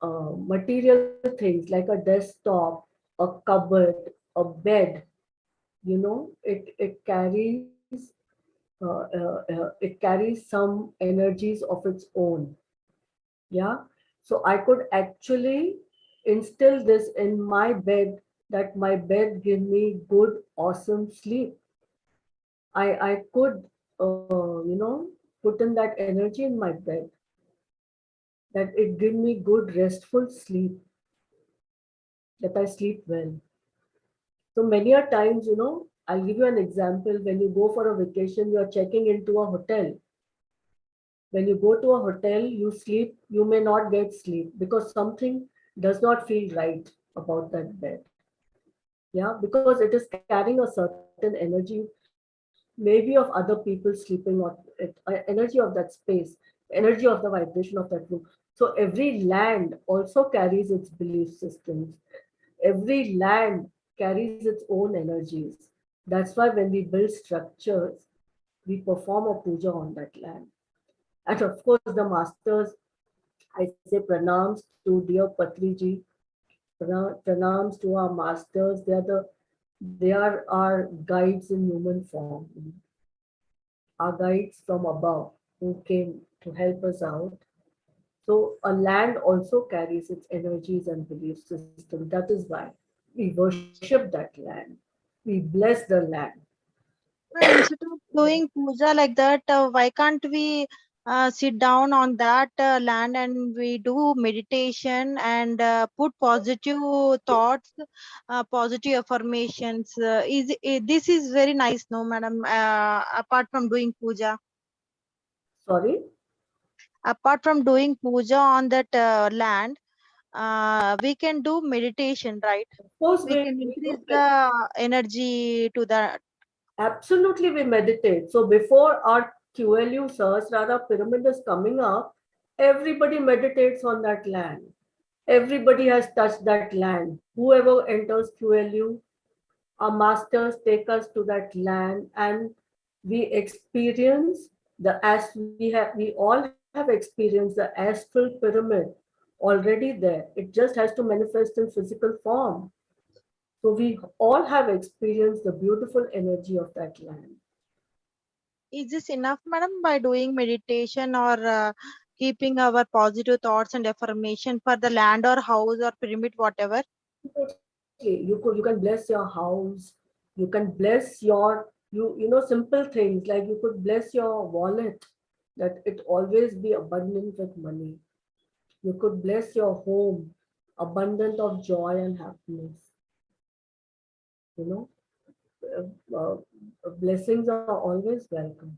material things like a desktop, a cupboard, a bed, it carries it carries some energies of its own. Yeah. So I could actually instill this in my bed, that my bed give me good, awesome sleep. I could, put in that energy in my bed, that it give me good, restful sleep, that I sleep well. So many a times, I'll give you an example. When you go for a vacation, you are checking into a hotel. When you go to a hotel, you sleep, you may not get sleep because something does not feel right about that bed. Yeah, because it is carrying a certain energy, maybe of other people sleeping on it, energy of that space, energy of the vibration of that room. So every land also carries its belief systems. Every land carries its own energies. That's why when we build structures, we perform a puja on that land. And of course, the masters, I say pranams to dear Patriji, pranams to our masters. They are our guides in human form, our guides from above who came to help us out. So a land also carries its energies and belief system. That is why we worship that land. We bless the land. And instead of doing puja like that, why can't we sit down on that land and we do meditation and put positive thoughts, positive affirmations? This is very nice, no, madam? Apart from doing puja, Sorry? apart from doing puja on that land, we can do meditation, right? Of course, We can increase the energy to the. absolutely we meditate. So before our QLU Sahasrara pyramid is coming up, everybody meditates on that land. Everybody has touched that land. Whoever enters QLU, our masters take us to that land and we experience we all have experienced the astral pyramid already there. It just has to manifest in physical form. So we all have experienced the beautiful energy of that land. Is this enough, madam, by doing meditation or keeping our positive thoughts and affirmation for the land or house or pyramid, whatever? Absolutely. You can bless your house. You can bless simple things like you could bless your wallet that it always be abundant with money. You could bless your home, abundant of joy and happiness. You know, blessings are always welcome.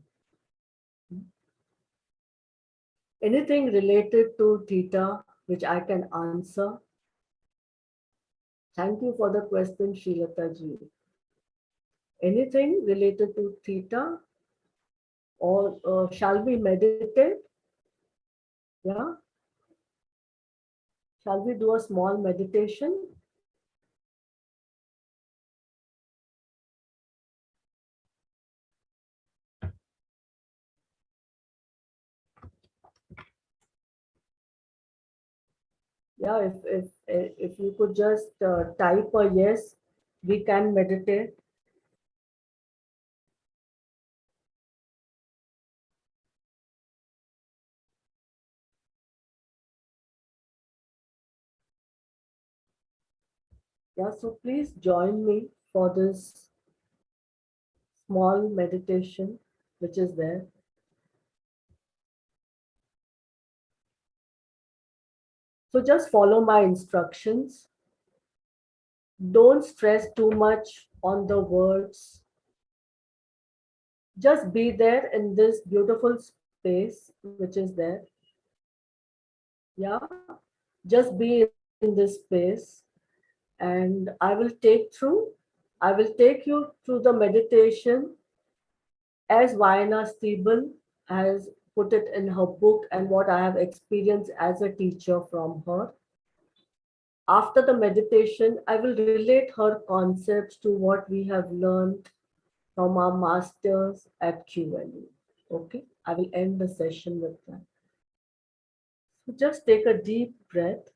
Anything related to theta, which I can answer. Thank you for the question, Shilata ji. Anything related to theta, or shall we meditate? Yeah, shall we do a small meditation? Yeah, if you could just type a yes, we can meditate. Yeah, so please join me for this small meditation, which is there. So just follow my instructions. Don't stress too much on the words. Just be there in this beautiful space, which is there. Yeah, just be in this space and I will take you through the meditation as Vianna Stibal has put it in her book and what I have experienced as a teacher from her. After the meditation, I will relate her concepts to what we have learned from our masters at QLU. Okay, I will end the session with that. So just take a deep breath.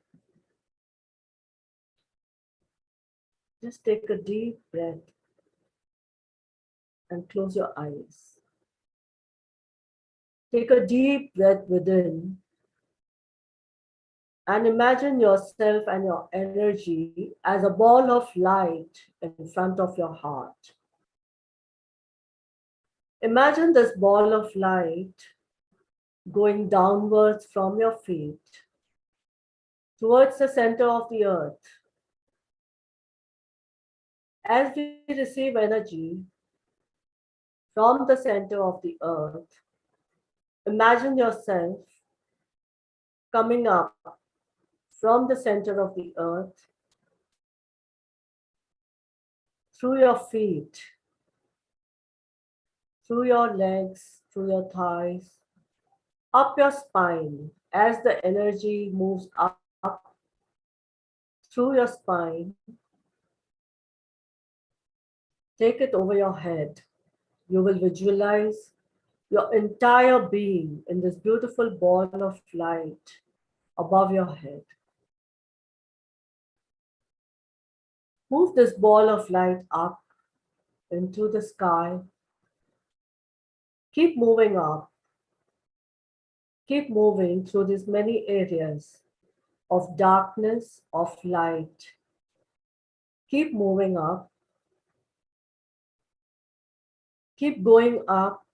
Just take a deep breath and close your eyes. Take a deep breath within and imagine yourself and your energy as a ball of light in front of your heart. Imagine this ball of light going downwards from your feet towards the center of the earth. As we receive energy from the center of the earth, imagine yourself coming up from the center of the earth through your feet, through your legs, through your thighs, up your spine as the energy moves up through your spine. Take it over your head. You will visualize your entire being in this beautiful ball of light above your head. Move this ball of light up into the sky. Keep moving up. Keep moving through these many areas of darkness, of light. Keep moving up. Keep going up.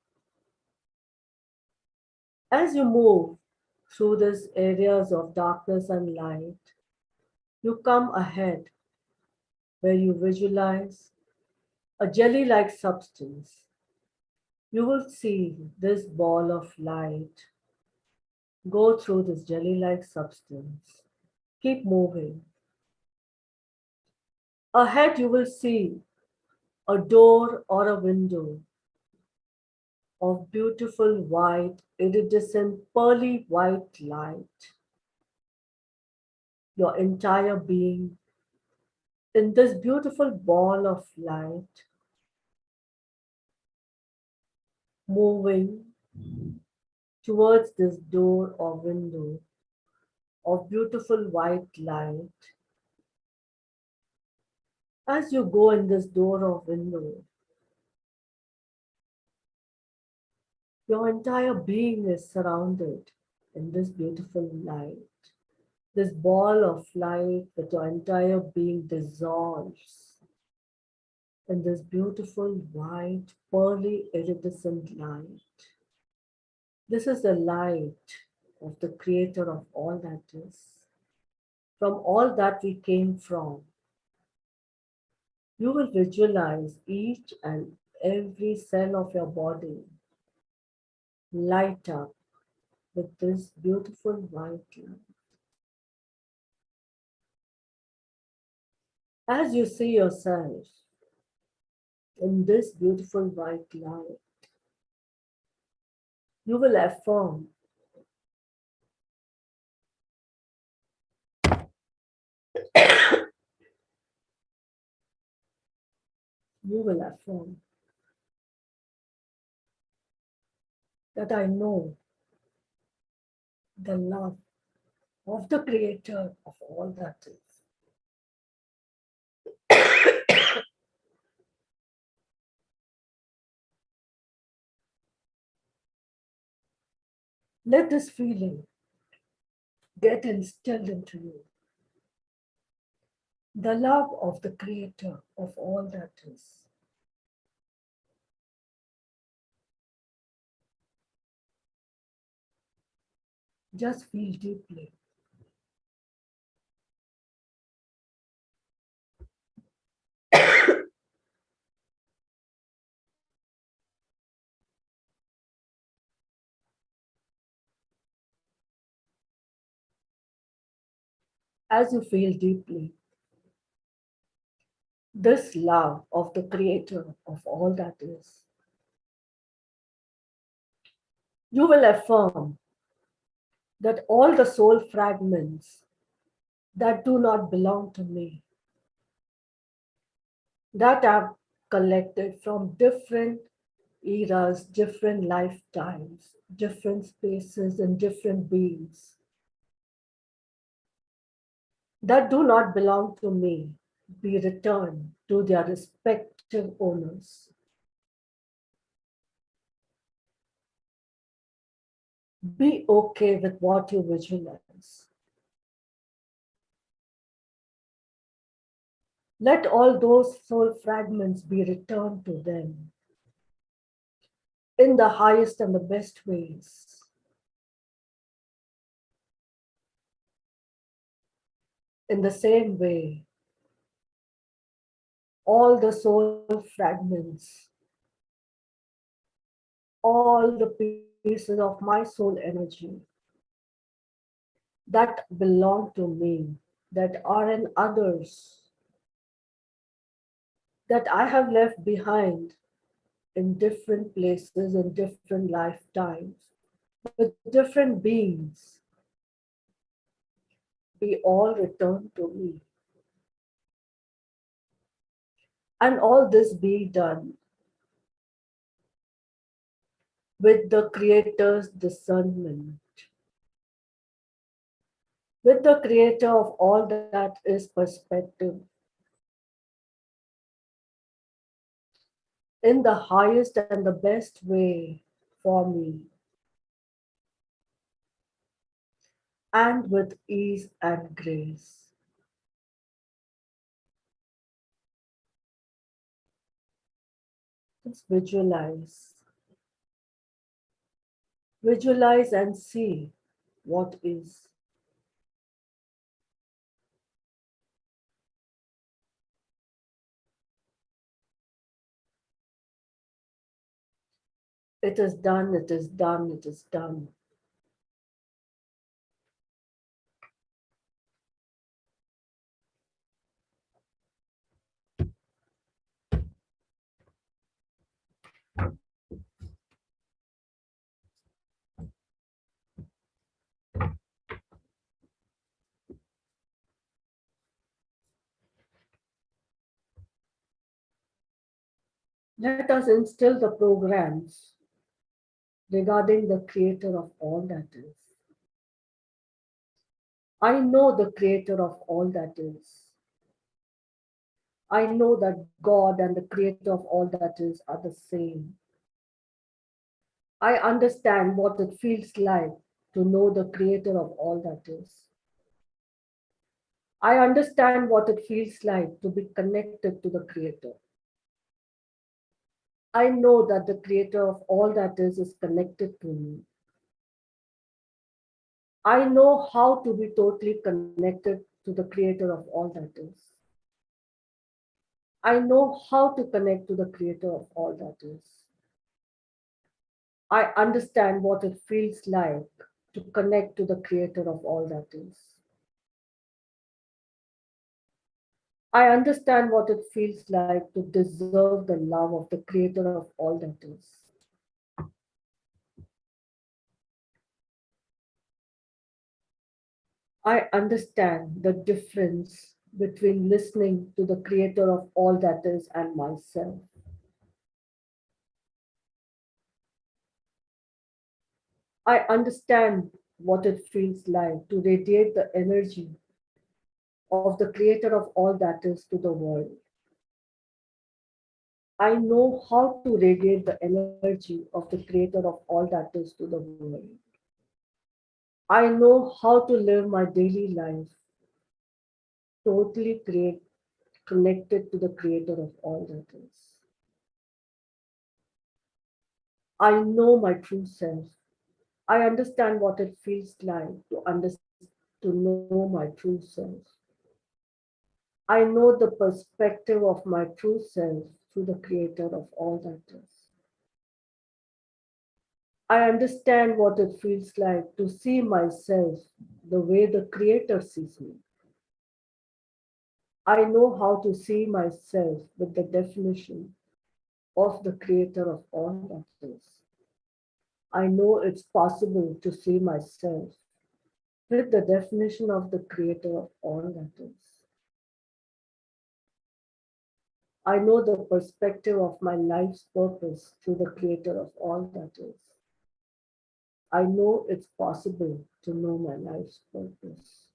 As you move through these areas of darkness and light, you come ahead where you visualize a jelly like substance. You will see this ball of light go through this jelly like substance. Keep moving. Ahead, you will see a door or a window of beautiful white, iridescent, pearly white light. Your entire being in this beautiful ball of light, moving towards this door or window of beautiful white light. As you go in this door or window, your entire being is surrounded in this beautiful light. This ball of light with your entire being dissolves in this beautiful white, pearly, iridescent light. This is the light of the creator of all that is. From all that we came from, you will visualize each and every cell of your body light up with this beautiful white light. As you see yourself in this beautiful white light, you will affirm you will affirm that I know the love of the creator of all that is. Let this feeling get instilled into you. The love of the creator of all that is. Just feel deeply. As you feel deeply, this love of the creator of all that is, you will affirm that all the soul fragments that do not belong to me, that I've collected from different eras, different lifetimes, different spaces, and different beings, that do not belong to me, be returned to their respective owners. Be okay with what you visualize. Let all those soul fragments be returned to them in the highest and the best ways. In the same way, all the soul fragments, all the pieces of my soul energy that belong to me, that are in others, that I have left behind in different places, in different lifetimes, with different beings, be all returned to me. And all this be done with the Creator's discernment, with the Creator of all that is perspective, in the highest and the best way for me, and with ease and grace. Just visualize. Visualize and see what is. It is done, it is done, it is done. Let us instill the programs regarding the creator of all that is. I know the creator of all that is. I know that God and the creator of all that is are the same. I understand what it feels like to know the creator of all that is. I understand what it feels like to be connected to the creator. I know that the creator of all that is connected to me. I know how to be totally connected to the creator of all that is. I know how to connect to the creator of all that is. I understand what it feels like to connect to the creator of all that is. I understand what it feels like to deserve the love of the creator of all that is. I understand the difference between listening to the creator of all that is and myself. I understand what it feels like to radiate the energy of the creator of all that is to the world. I know how to radiate the energy of the creator of all that is to the world. I know how to live my daily life totally connected to the creator of all that is. I know my true self. I understand what it feels like to know my true self. I know the perspective of my true self through the creator of all that is. I understand what it feels like to see myself the way the creator sees me. I know how to see myself with the definition of the creator of all that is. I know it's possible to see myself with the definition of the creator of all that is. I know the perspective of my life's purpose through the creator of all that is. I know it's possible to know my life's purpose.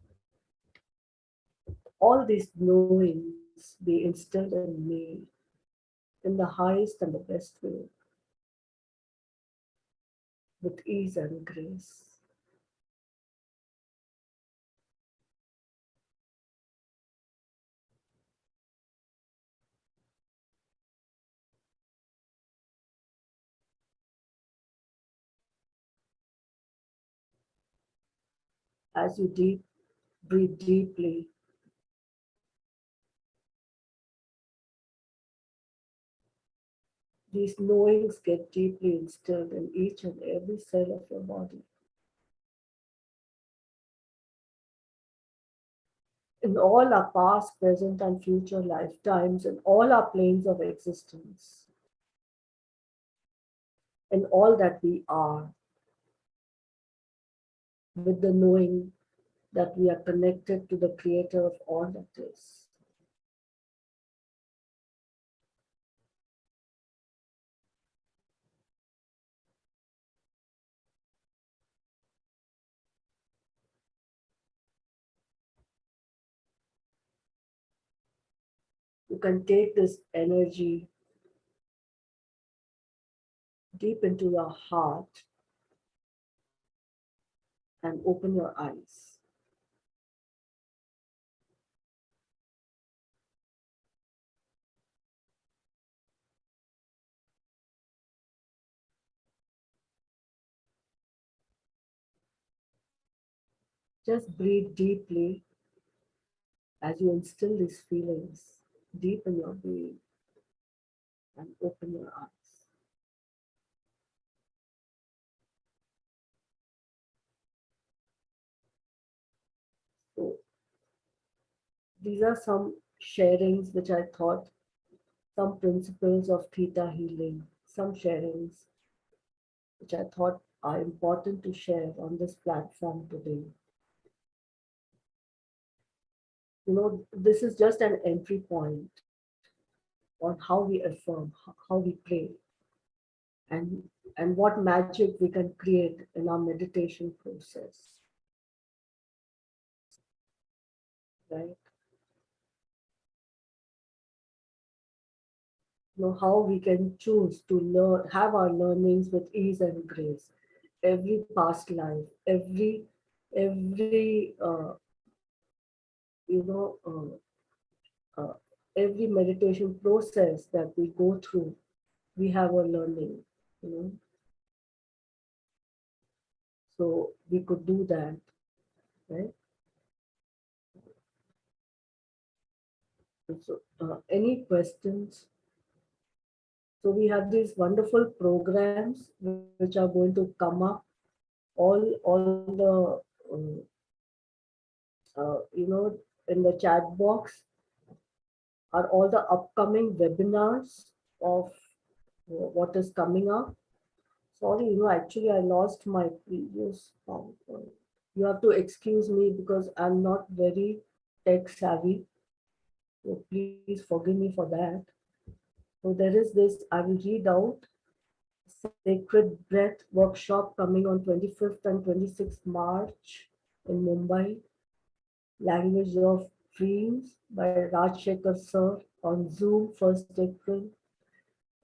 All these knowings be instilled in me in the highest and the best way, with ease and grace. As you breathe deeply, these knowings get deeply instilled in each and every cell of your body. In all our past, present, and future lifetimes, in all our planes of existence, in all that we are, with the knowing that we are connected to the creator of all that is. You can take this energy deep into your heart and open your eyes. Just breathe deeply as you instill these feelings deep in your being and open your eyes. So these are some sharings which I thought, some principles of theta healing, some sharings which I thought are important to share on this platform today. This is just an entry point on how we affirm, how we pray, and and what magic we can create in our meditation process, right? How we can choose to learn, have our learnings with ease and grace. Every past life, every you know, uh, every meditation process that we go through, we have a learning, you know. So we could do that, right? So, any questions? So we have these wonderful programs which are going to come up. All the in the chat box are all the upcoming webinars of what is coming up. Sorry, actually I lost my previous PowerPoint. You have to excuse me because I'm not very tech savvy. So please forgive me for that. So there is this, I will read out, Sacred Breath workshop coming on 25th and 26th March in Mumbai. Language of Dreams by Rajshekhar Sir on Zoom 1st April.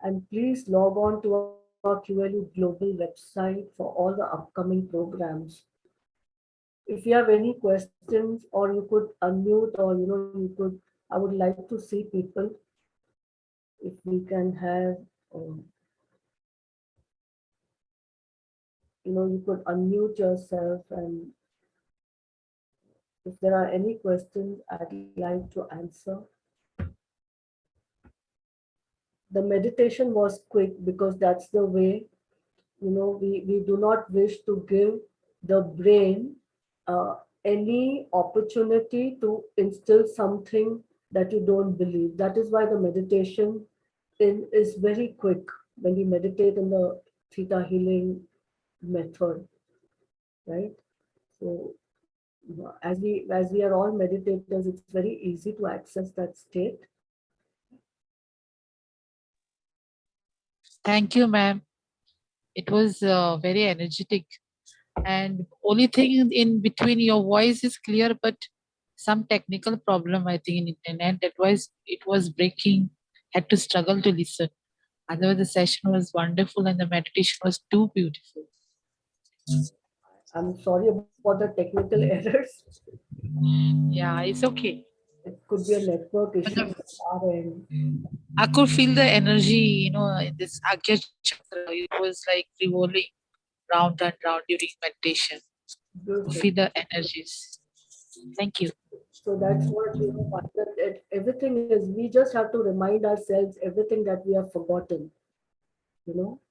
And please log on to our QLU Global website for all the upcoming programs. If you have any questions, or you could unmute, or I would like to see people. If we can have, you could unmute yourself, and if there are any questions, I'd like to answer. The meditation was quick because that's the way, we do not wish to give the brain any opportunity to instill something that you don't believe. That is why the meditation is very quick when we meditate in the theta healing method, right? So as we are all meditators, it's very easy to access that state. Thank you, ma'am. It was very energetic. And only thing in between, your voice is clear, but some technical problem, I think, in internet. That was, it was breaking. Had to struggle to listen. Otherwise, the session was wonderful and the meditation was too beautiful. I'm sorry about the technical errors. Yeah, it's okay. It could be a network But issue at our end. I could feel the energy, in this Agya chakra. It was like revolving round and round during meditation. Beautiful. Feel the energies. Thank you. So that's what, everything is, we just have to remind ourselves everything that we have forgotten. You know,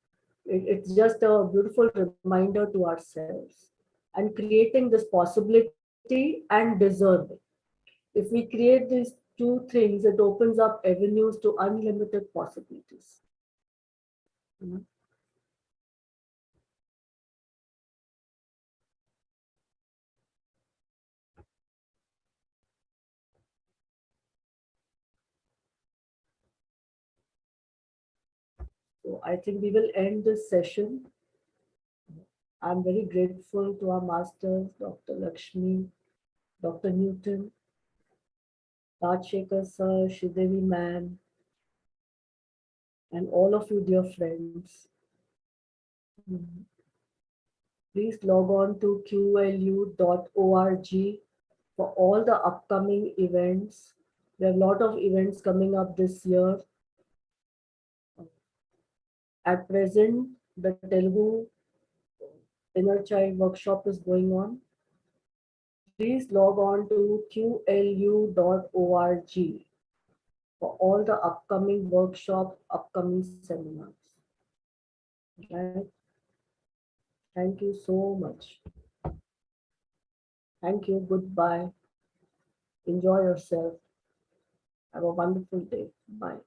it's just a beautiful reminder to ourselves and creating this possibility and deserving. If we create these two things, it opens up avenues to unlimited possibilities. You know? So I think we will end this session. I'm very grateful to our masters, Dr. Lakshmi, Dr. Newton, Rajshekhar Sir, Sridevi Ma'am, and all of you dear friends. Mhm. Please log on to qlu.org for all the upcoming events. There are a lot of events coming up this year. At present, the Telugu Inner Child workshop is going on. Please log on to qlu.org for all the upcoming workshops, upcoming seminars. Right? Thank you so much. Thank you. Goodbye. Enjoy yourself. Have a wonderful day. Bye.